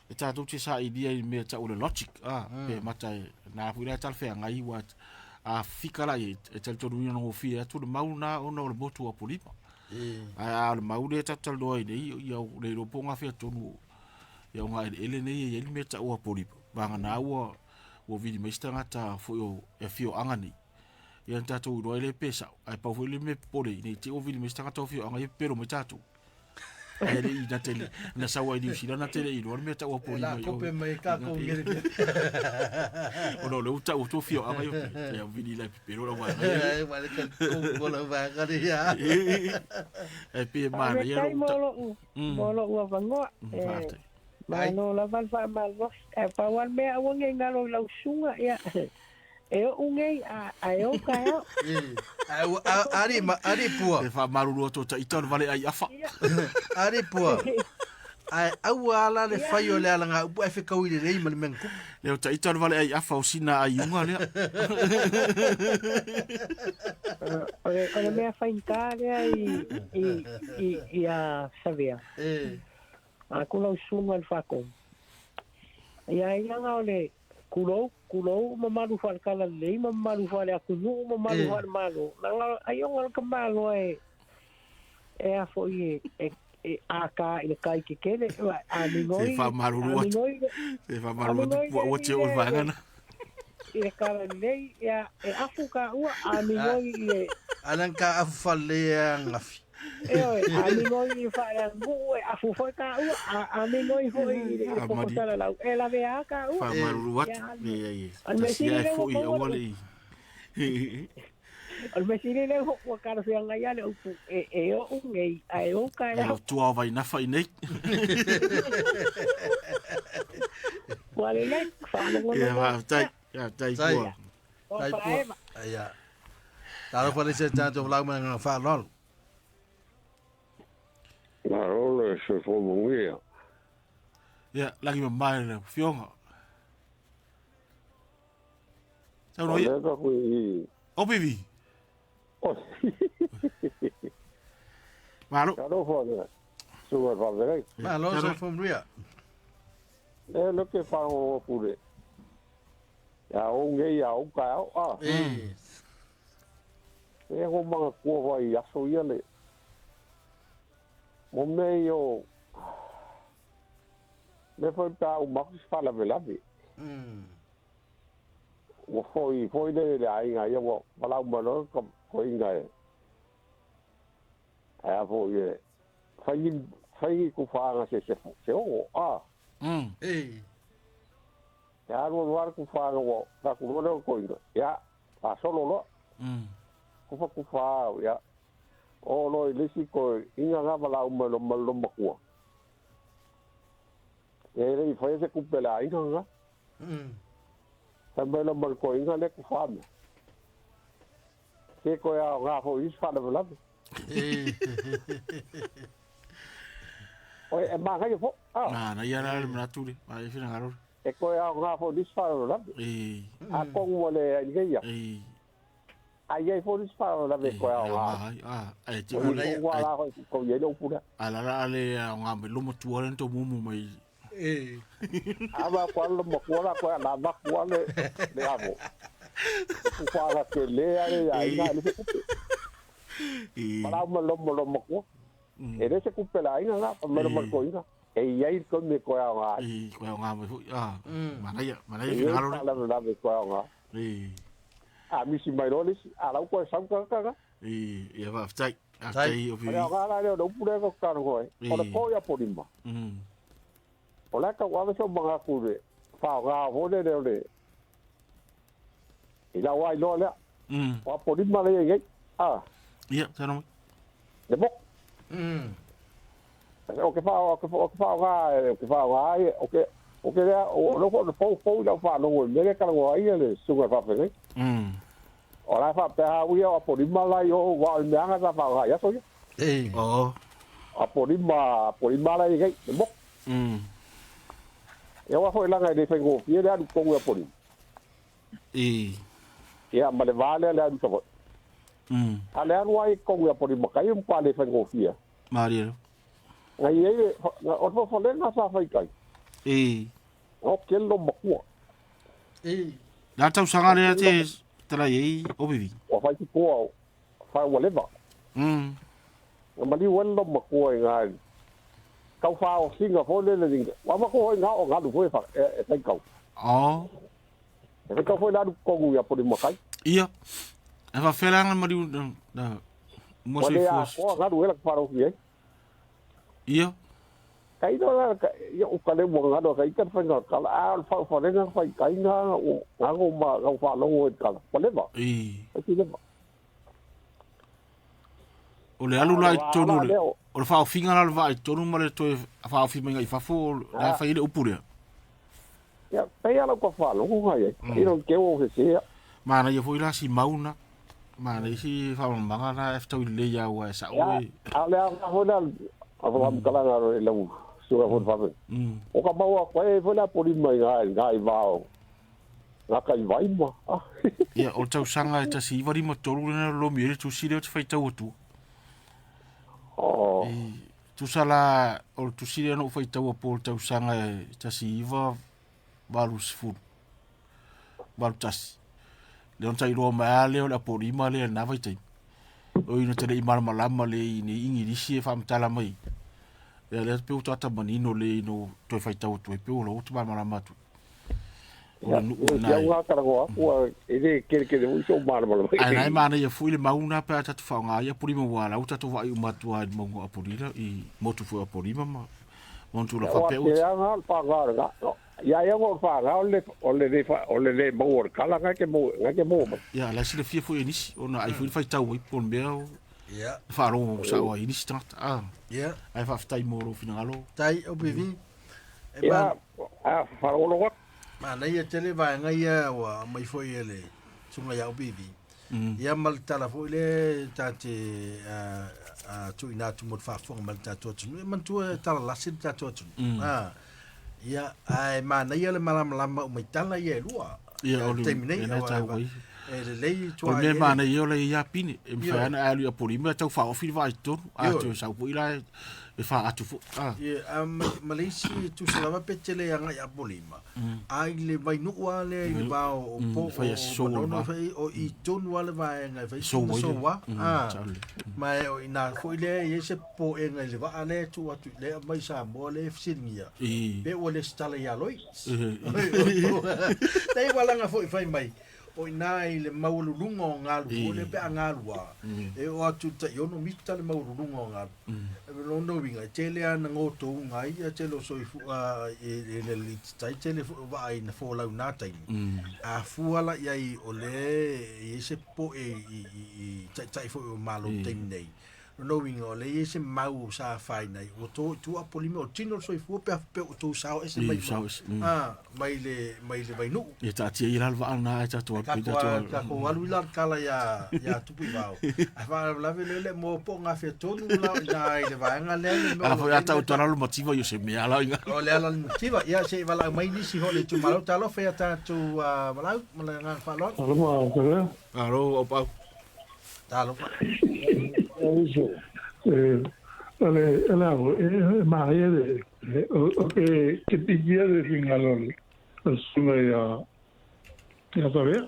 e tatu te sa idea I me ta o le logic pe mata na fu le tal fe ngai wa a fikala e tal to no fi tu le mau na o le botu o polipa le mau le tal do ide ia le ro ponga fe tonu ia nga ele nei ele me ta o polipa banga na o vidi mestanga ta fo e fio angani ia tatu ro ele pesa ai pa fo le me pole ni te o vidi mestanga ta fio anga pero me tatu ele I na tele na sawa I si na tele I ro me ta o pole la kope mai ka ko ngere o no le uta o to fio anga ia vidi la pero la va vale ko la va ga ia e pe mana ia molo ua vangoa Mano la val fa mal vos e pa wan me a wonge ngalo la sunga ia e o unge a e o ka ari pua e fa maru to ta iton vale ai afa ari pua ai au ala le fai o le ala nga upu ai whekau i le rei mani mengu. Leo ta ito wale ai afa o sina ai unga lea. Ole mea whainta lea i a Savea. A kulau sunga le whako. Ia ianga ole kulou mamalu whalkala lei mamalu whale akunu mamalu whale malo. Nanga aionga le kamalo e a fo i a ka i le kai ke kele a mingoi. Se wha maruru atu. Se wha maruru atu pua ua te o wangana. I le kala lei e afu ka ua a mingoi i le. Anan ka afu whalea ngafi. A mingoi i whaea ngu e afu foi ka ua a mingoi foi i le kokosala lau. E la vea ka ua. Wha maruru atu. Tasi ai fo i awale i. Al mesiri le ho wa kara se nga ya le upu e o ngei ai o ka ya tua vai na fai nei. Wale le fa no Ya tai ko. Tai po. Ia. Taro pale se tanto lau mana fa lol. La role se fo mungia. Ya lagi mai le fionga. Tau no Ia ka kui. O bibi. Malo. Karo fo de. Suwa fa de. Ma lo se fo mria. Lo que fa o pure. Ya o nge ya o ka a. E ho manga ko vai aso ia le. Mo me yo. Me foi ta o max fala velavi. O foi de ai nga yo falau mano ko inga. A foi fai ku fa nga se o a. Ya no lugar ku fa ngo ta ku no ko inga. Ya a solo lo. Ku fa ya. O lo le si ko inga nga falau mano malo makua. E le foi se ku pela inga nga. Também não marcou ainda nem com fome. Que coisa a foi isso fala verdade. Oi, é mais aí pô. Ah, na ia na naturi, ai fina garor. É coisa a foi isso fala verdade. A como ele ia. Aí foi isso fala verdade coisa. Ai te o le lá com ele não pura. Ala ale nga me lumo tuore to mumu mai. Aba quando mo cola coisa na va quale le avo. Ku fala que le aí na ele. Para mo ko. Ele se ku pela aí na me marcou ainda. E aí com me coisa nga. Coisa nga me mana ia fina garor. La verdade coisa nga. A mi si mai roles a la ko sam ka. Ia va tai. Tai o vi. Agora eu não pude colocar coi. Ora coia por imba. Ola ka wa so mga kure. Fa ga vole le. Ila wa lo le. Wa por imba le ngai. Ia, tano. De bok. O que fa ga o que o lo fo ya fa lo me ka lo ai le suga fa fe. Ora fa pe ha wi o por imba la yo wa me anga fa ga ya so. Oh. A por imba la ngai de bok. Eu foi lá na defesa go fie da ko o por. Ya ma le vale la do so. Ale ruai ko o por makai um pa defesa go fie. Mario. Ngai e o fo le na sa fai kai. O que lo makua. La tau sanga le te tra ei o bibi. O fai ki ko fa o leva. Ma li wen lo makua ngai. Kau fa o singa fo le le. Wa ma ko nga o nga du foi fa e tai kau. Oh. E kau foi lá do Congo ya por makai. Ia. E va felanga mari da mo se fos. O nga du ela para o fie. Ia. Kai do la o kale mo nga do kai ka fa nga kala a fa le nga fa kai nga o nga o ma nga fa lo o kala. Po le va. Ti le va. O le alu lai tonu le. O le whao whinga la le vai tonu ma le toi whao whimenga i whafo la whaile upure. Ya, pei ala ko fa lo nga ye. I don't ke o se. Mana ia foi la si mauna. Mana isi whao manga na eftau le ia ua sa oi. Ale a ho la a va kala nga ro le suga fo fa o ka maua ko e vola poli mai ngai vao la ka i vai ma ia o tau sanga e tasi iwari mo toru na lo mi tu sire o te fai tau tu tu sala o tu sire no fai tau po tau sanga e tasi iwa balu sifu balu tasi le on tai ro ma le o la poli ma le na vai tai o ino te le imar malama le ni ingi risi e whamtala mai le pe uta ta manino le no to fai tau tu pe o lo tu malama tu ya nga ka go wa ide ke de so malama ai mana ia fui le mauna pe ta tu fanga ia puri mo wala uta to vai uma tu ai mo apurira i motu fu apurima ma montu la fa pe o ya nga pa ga ya go fa ga ole le mo kala nga ke mo ya la si le fia fu inis ona ai fui fai tau i pon beo ya fa ro sa wa inis tata ya ai fa tai mo ro finalo tai o bivi ya fa ro mana ia tele vai ngai wa mai foi ele sunga ya bibi ia mal telefon le tate tu ina tu mod fa fong mal tatu tu man tu tala lasin tatu tu ia ai mana ia le malam lama mai tala ia lua ia o terminei ele lei tu ai me mana ia le ia pini e fa na ali a polima tau fa o fil vai tu tu sa po ila e fa atu fu ia Malaysia tu selama petele yang ya polima ai le vai no wale i va o po no fai o i ton wale vai ngai fai so wa mai o ina foi le ye se po e ngai le va ale tu atu le mai sa mo le fsingia be o le stala ya loi dai wala nga foi fai mai o inai le maululunga ngalu o le pe ngalua e o atu ta yo no mita le maululunga ngalu e no no winga tele ana ngoto ngai ya tele so e le tai tele va ai na fo la una tai a fuala ya i ole se po e tai fo malo tem nei no winga ole se mau sa fai nei o to tu a polimo tino so fu pe o to sa ese mai mai le vai no e ta tia ira va na ta to ka ko walu la kala ya tupu vao a fa la le mo po nga fe tonu la na ile va nga le a fa ta to na lo motivo yo se me ala o le ala motivo ya se va la mai ni si ho le tu malo ta lo fe ta tu malo nga fa lo alo opa ta lo Maria que pidía de Fingalol, suma ya sabía,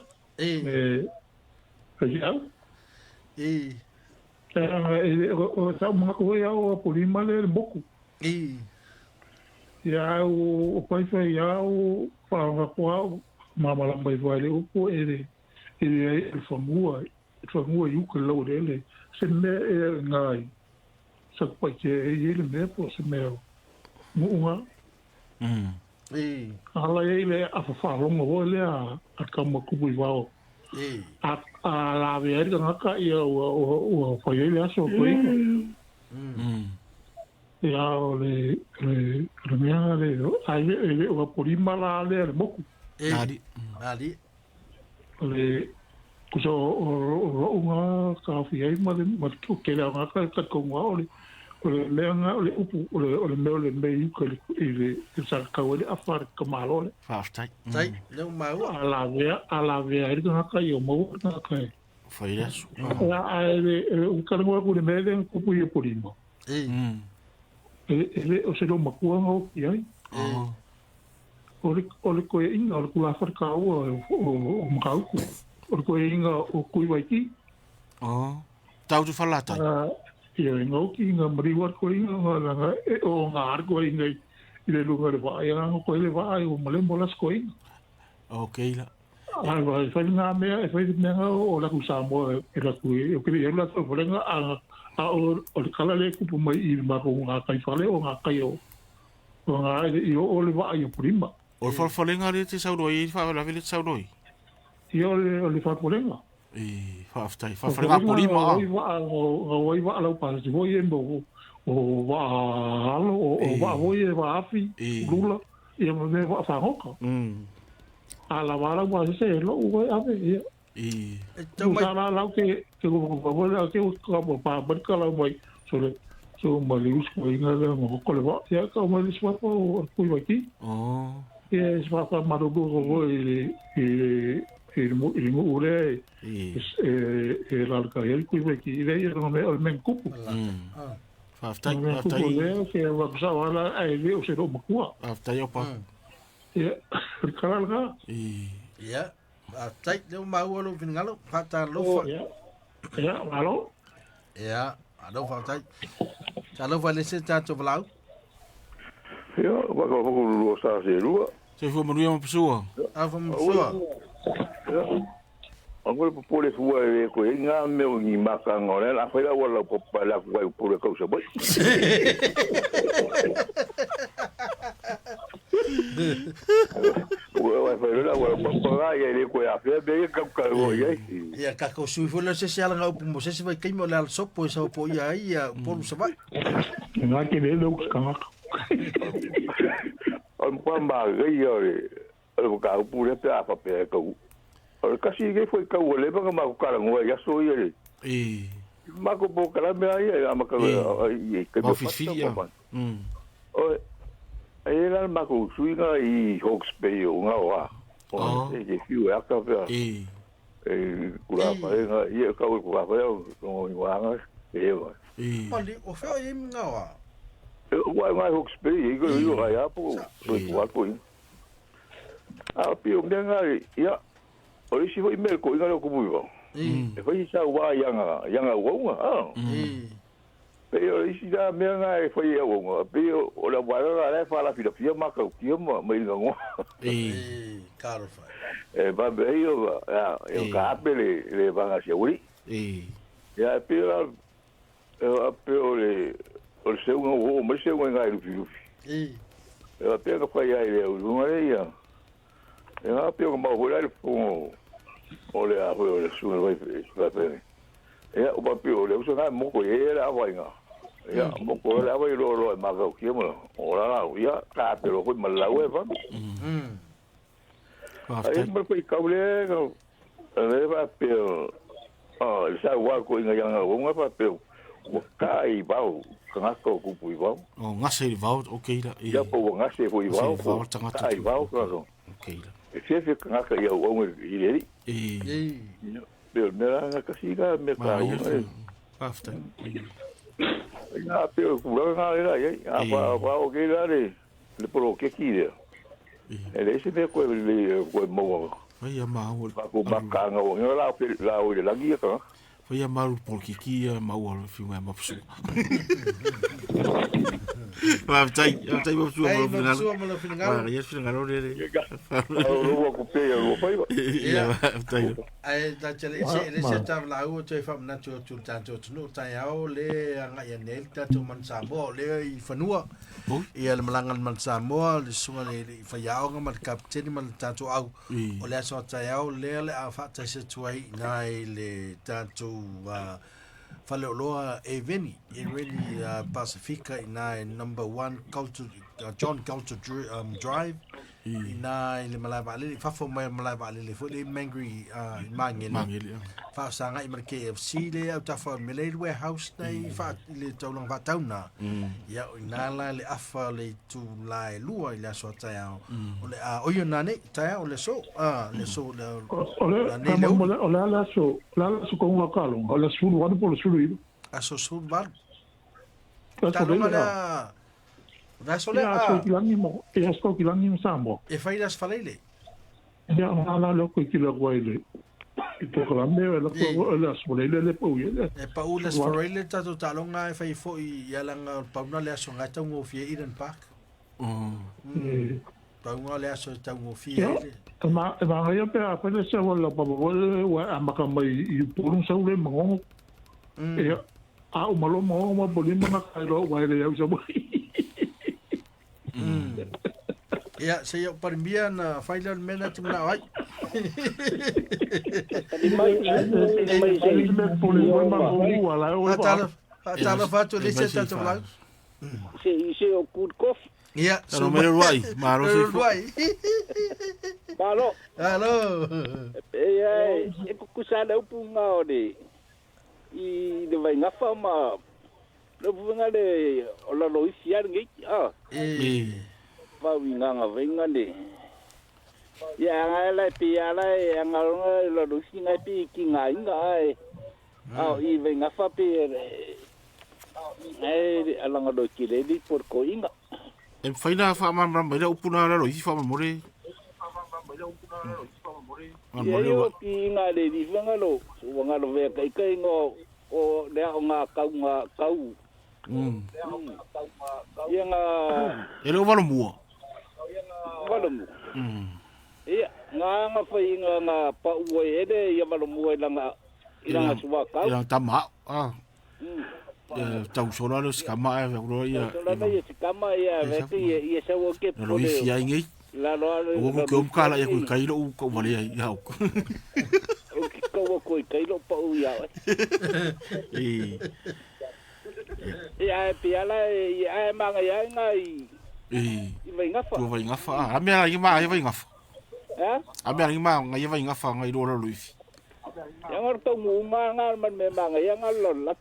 o sa uma coisa o polima le boku, ya o pai foi ya o para qual mama lá vai vai o co ele famua o que lo dele se me ngai sa pai que ele me po se me uma ala ele a fa longo ele a kama kubu igual a la ver que no ca o foi ele a so foi ya le mea le ai o polima la le boku ali le kuso o nga ka fiai ma tu ke la nga ka ko nga le nga le upu le meo le mei ko le sa ka wele afar ka malo fa tai le mau ala vea nga ka yo mo na ka foi isso ai o ka ngo ko le me den ku pu ye polima ele o se lo makua ngo ai ole ko inga ole kula far ka o makau o ko inga o kui vai ki tau tu falata ia ngo ki inga mriwa ko inga nga o nga ar ko inga ile lugar va ia ko ile va o mole molas ko inga okay la ai vai fa nga me fa nga o la ku sa mo e la ku o ki ia la ko nga a o kala le ku mai i ma ko nga kai fale o nga kai o nga o le va ia prima o falfalenga le te sauroi fa la vele sauroi io le fa polenga fa falenga polima o va ala pa se voi embo o va alo o va voi va afi lula e me va fa hoka ala vara va se lo o ave tu sa la que ko ko que ko pa ba ka la mai so le So malius ko inga mo ko le ba ya ka mo le swa po ku ba ki e swa pa ma do go il mo ure la ka el ku ba ki le no me al men kupu Faftai se va sa wala ai le o se do makua Faftai opa ya kala ga ya tai le mau lo finngalo fata lo ya alo ya ado fata Talo vai lese tato blau. Ya, wa ko lu sa se lu. Se fo manu ma pessoa. Fa pessoa. Ya. Angol po le fua e ko nga me ngi maka ngore la fa la wala po la ko po le ko sa boy. Wa fa la wala po ga ya le ko ya fe be ka ka go ya. Ya ka ko su fo le se ala nga po se vai kai mo la so po sa po ya ia po sa vai. Nga ke le lo ka nga. On pa ma ga ya le ka po le pa pe ka kasi ke foi ka wole ba ma ko kala ngoi ya so ye ma ko po kala me ai ma ka ai ke ba fisia o ai la ma ko suinga I Hawke's Bay o nga wa o e fiu ya ka ba kula pa nga ye ka ko pa o wa nga e wa ali o fe ye nga wa wa Hawke's Bay e go yo ya po wa po a pio me nga ya o isi ho email ko inga ko buiwa e foi sa wa yanga wonga pe o isi da me nga e foi o wonga pe o la wa la fa la filosofia ma ka ki mo me ngo caro fa ba be yo ya eu ka apele le van a uri ya pe o le seu ngo me seu nga i filosofi ya pe ka fa ya ile o ya ya pe ko ma ho la ole a ole su vai va bene ya o pa pe ole usa nga mo ko era va nga ya mo ko la va lo ma ga ki mo ora ya ka pe lo ko ma la we va ai mo ko ka ole le va pe sa wa ko nga nga o nga pa pe o kai va ka ko ku pu va o ngase va okay la ya po ngase pu va kai va ko okay la se ka ka ya o ngi ile pero mera nga kasiga me ka after ya pero kula nga era ya pa o que era le pro que kire ele se ve ko le ko mo vai ama o ko bakanga o la o la guia ka vai ama o por que ma o filme ma psu vai tai ma psu ma vai ia final le o ko pe o pai ia tai ai da chele se ta la o te fa na tu tanto no tai ao le nga ia nel ta tu man sa mo le I fanua ia le malangan man sa mo le sunga le fa ia nga man kapten man ta tu au o le so tai ao le a fa ta se tu ai nai le ta tu fale loa e veni Pacifica ina number 1 culture John Culture Drive ina le malava le fa fo mai malava le fo le mangri mangeli fa sanga I marke FC le au ta fa Milade Warehouse nei fa le taulang fa tauna ya ina la le afa le tu la lua ile so ta o le o yo nane ta o le so le so o la so ko nga kalo o la su wa po su ru aso su bar ta mana Vasole so kilangi mo e asko kilangi mo sambo e fai las falele ya na lo ko kila guaile to kala me la ko la solele le po ye e pa u las falele ta to talonga e fai fo I yalanga pauna le aso ngata ngo fie Eden Park pauna le aso ta ngo fie ma ya pe a pele se wala pa wa amaka mai I purun sa ule mo e a o malo mo mo bolima na kairo wa le ya so ya se yo parmbia na final minute na ai atala fatu le se tato la se o kurkof ya so me ruai maro se ruai Palo allo e ku kusala upunga ode I de vai ngafa ma le bunga le ola lo isiar ngi pa winga nga venga le ya nga la pia la ya nga lo singa pi ki nga inga ai i venga fa pe alanga do kile di por ko inga e faina fa mamra mai upuna la lo ifa more yo ki nga le di venga lo ve kai ngo o le nga kau yang ele o valomua ia nga fai nga pa uai ede ia valomua ilanga suwa kau yang tama tau sola lo skama e ro ia skama ia veti ia sawo ke lo ia ngi la lo o ko kala ia ku kai lo ko vale ia o ko kai lo pa uia ia piala ia manga ia ngai vai ngafa vai ngafa a me ai ma ia vai ngafa a me ai ma ngai vai ngafa ngai lo lo luifi yang orto muma ngal man me manga ia ngalol la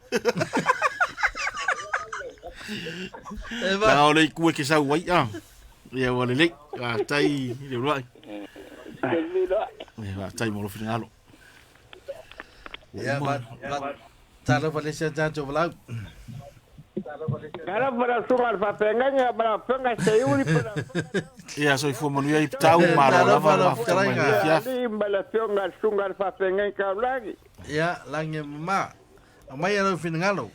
ole ku ke sa wai ia wale le tai le roi tai mo lo finalo ya ba talo Valencia janjo blau cara para sumar fa penganya para penga seiuri para ia so fo manu ia tau maro la va ya ni mbala penga sungar fa penga ka lagi ya lange ma amai ro finalo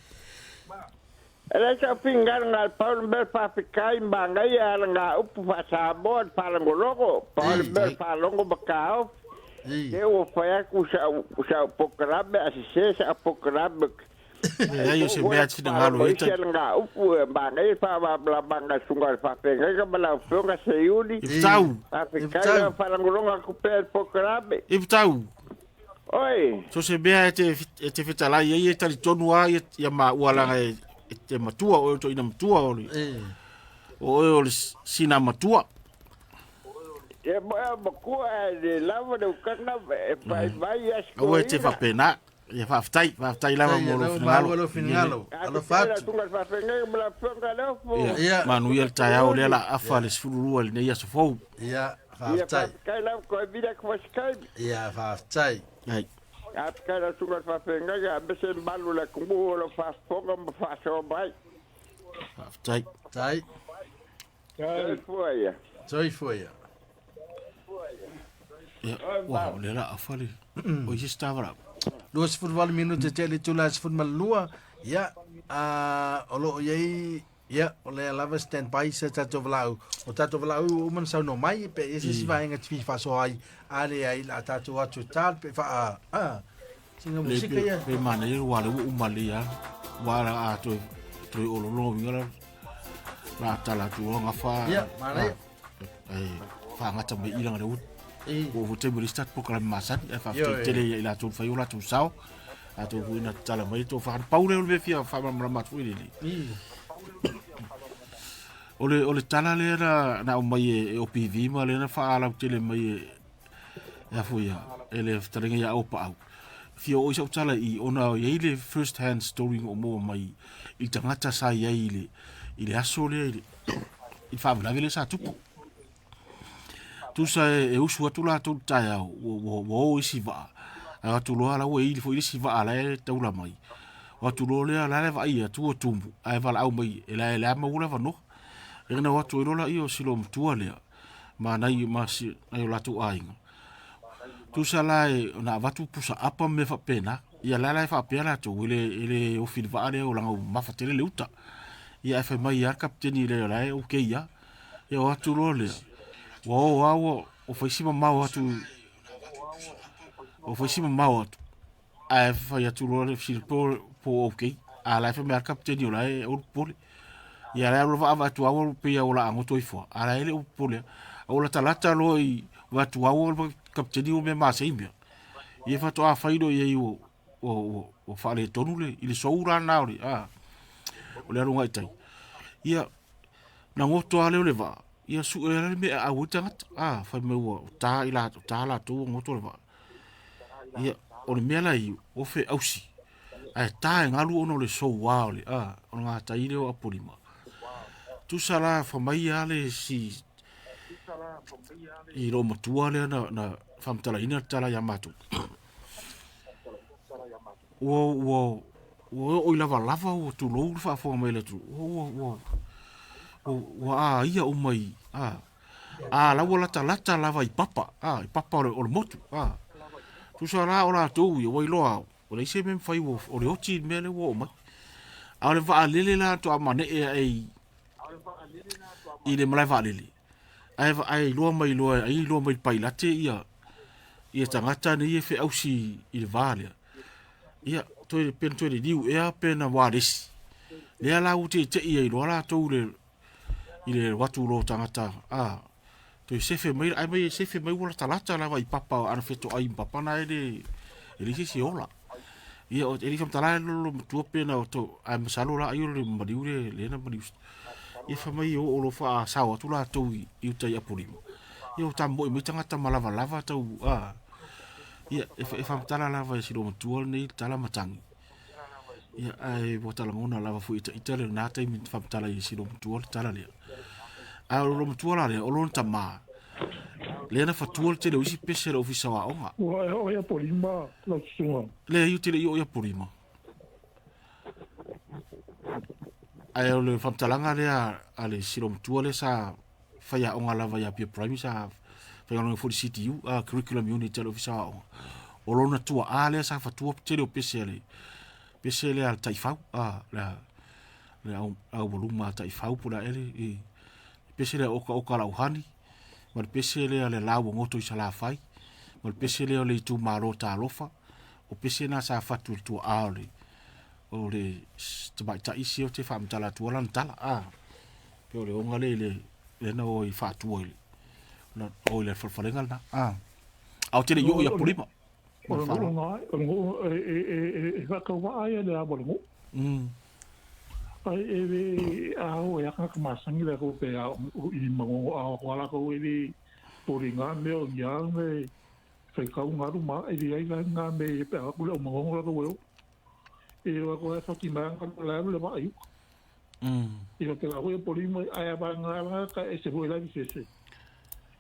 ela sa pingar ngal paul ber fa fikai mbanga ya nga upu fa sabon para ngologo paul ber fa longo bakao eu foi a cusa pokrabe asise a pokrabe eu se beat fi ngalo ita nga upu mbanga fa bla banga sungar fa penga ka bala fonga seiuli tau fikai para ngologo ku per pokrabe tau oi so se beat te fitala ia tali tonua ia ma wala te matua o to ina matua o sina matua bakua de lava de kana vai as o te fa pena ia fa ftai lava mo lo finalo alo fatu ia manuel taiao le la afa le sfurua le ia sofou ia fa ftai kai la ko vida ko skai ia fa ftai ai cara sungar fa penga ya besen balu la kumbu lo fa fonga fa so bai tai foi wow le la afali o ji stava 2 minutos te le tula se mal lua ya olo yei ya ole lava stand by se tato vlau o tato vlau o man sa no mai pe ese si vai ngat fa so ai ale ai la tato atu tal pe fa singa musika ya pe mana i wale u malia wala a to o lo ngala la tala tu nga fa ya mana fa ngata me ilanga le o te mo start program masan e fa tele la tu fa yo la tu sao a to ina tala mai to fa paule o le fia fa ma mat fu ile ole tala le na o mai o PV ma le na fa ala tele mai ya fu ya ele tringa ya o pa fio o tala i ona ile first hand story o mo mai i tangata sa ia ile aso le i fa la vele sa tupu tu sa e usu atu la tu taia o isi va a tu lo ala o ile fo isi va ala e taula mai o tu lo le ala le va ia tu o tumbu ai va au mai ela ma ula va no e na o tu lo la io silo tu ale ma nai ma si ai la tu ai tu sa la na va tu pusa apa me fa pena ia la fa pena tu ile o fil va ale o la ma fa tele le uta ia fa mai ar kapteni le la o ke ia o tu lo le o foi cima mau atu a fa ia tu lo le fil po ok a la fa mai ar kapteni o la o pole ia la va tu o pe o la ngo toi fo a la ele o pole o la talata lo i va tu o kapteni o me ma seimia ia fa to a faido ia o fa le tonule ile soura na o le runga itai ia na ngoto ale le va ia su ele me a utanga fa me o ta la tu ngoto le va ia o le mela i o fe ausi ai tae ngalu ono le so wale o nga tai le o apolima tu sala fa mai ale si i ro matua le na famtala ina tala ya matu o lava o tu lo fa fo mai le tu o ia o mai la wala lata lava i papa o le motu tu sala o la tu o loa o le se men fai o le oti me le o mai a le va lele la to amane i le mala va lele ai lo mai pai late ia tangata ni e fe ausi i le vale ia to le pen to le diu e pena waris le la uti te ia lo la to le ile watu lo tangata to se fe mai ai mai se fe mai wala talata la vai papa ana feto ai papa na ele si ola ia o ele kam tala lo tu pena to ai masalo la ai le madiure le na madiu ia fa mai o lo fa sa o tu la to i utai apurimo ia tambo i tangata malava lava to ia e fa tala lava si lo tu nei tala matangi ia ai botala ngona lava fu itale na tai mi fa tala i si lo tu tala le lo tu la le o lo tama le na fatuol te le usi pese le ofisa wa onga o ia polima la sunga le yu te le ia polima ai o le famtalanga le ale silom tuole sa faya onga lava ya pia prime sa faya no for city curriculum unit te le ofisa wa onga o lo na tua ale sa fatuo te le pese le al taifau le au voluma taifau pula ele pese le oka la uhani mal pese le ale lawo ngoto i sala fai mal pese le le tu maro ta lofa o pese na sa fatu tu ale o le taba ta isi o te fam tala tu lan tala pe o le onga le na o i fatu o na o le falfalenga na au te le yo ya polima o ngo e va ka wa ai le abo ngo ai au ya ka masangi le ko pe i mango wala ko i poringa me o ya me fe ka un aru ma i ai nga me pe ko le mango la ko e wa ko fa ki ma ka la le ba i i ko la ko poringa ai ba nga ka e se voila di se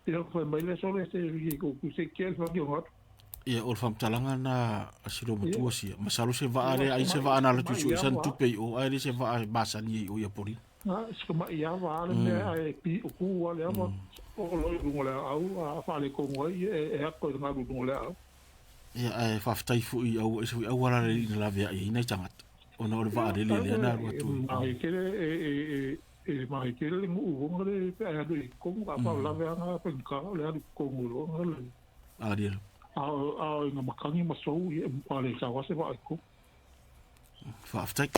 i ko mai le solo se ko se ke fa ki ngot ia o fam talanga na asilo mutua sia masalo se va ale ai se va ana la tu san tu pe o ai se va basa ni o ia pori se ma ia va ale me ai pi o ku ale ama o lo ngo le au fa le ko ngoi e ko nga ngo le au ia ai fa ftai fu i au se au wala le la via i nei tangat ona o va ale le na ro tu ai kele e mai kele ngu ngo le pe ai do ko nga fa la via nga pe ka le ko ngo ngo le dia nga makangi masou i pale sa wase va ko fa ftai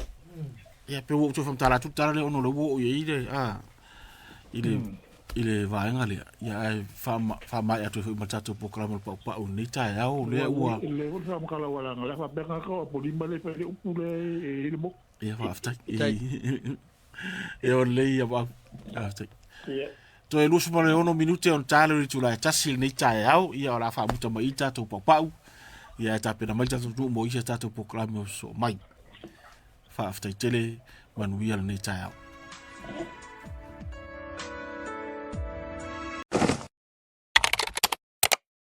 ia pe o tu fam tala tu tala le ono le wo i le ile va nga le ia fa mai atu fu matato programa pa o ni ta ya o le ua le o fa kala wala nga fa be nga ko polima le pe o pule e le mo ia fa ftai e o le ia va ftai to e lusu pale ono minute on talo i tula tasil nei tae au ia ora fa muta mai tato papau ia ta pena mai tato tu mo ia tato programa so mai fa after tele manuia nei tae au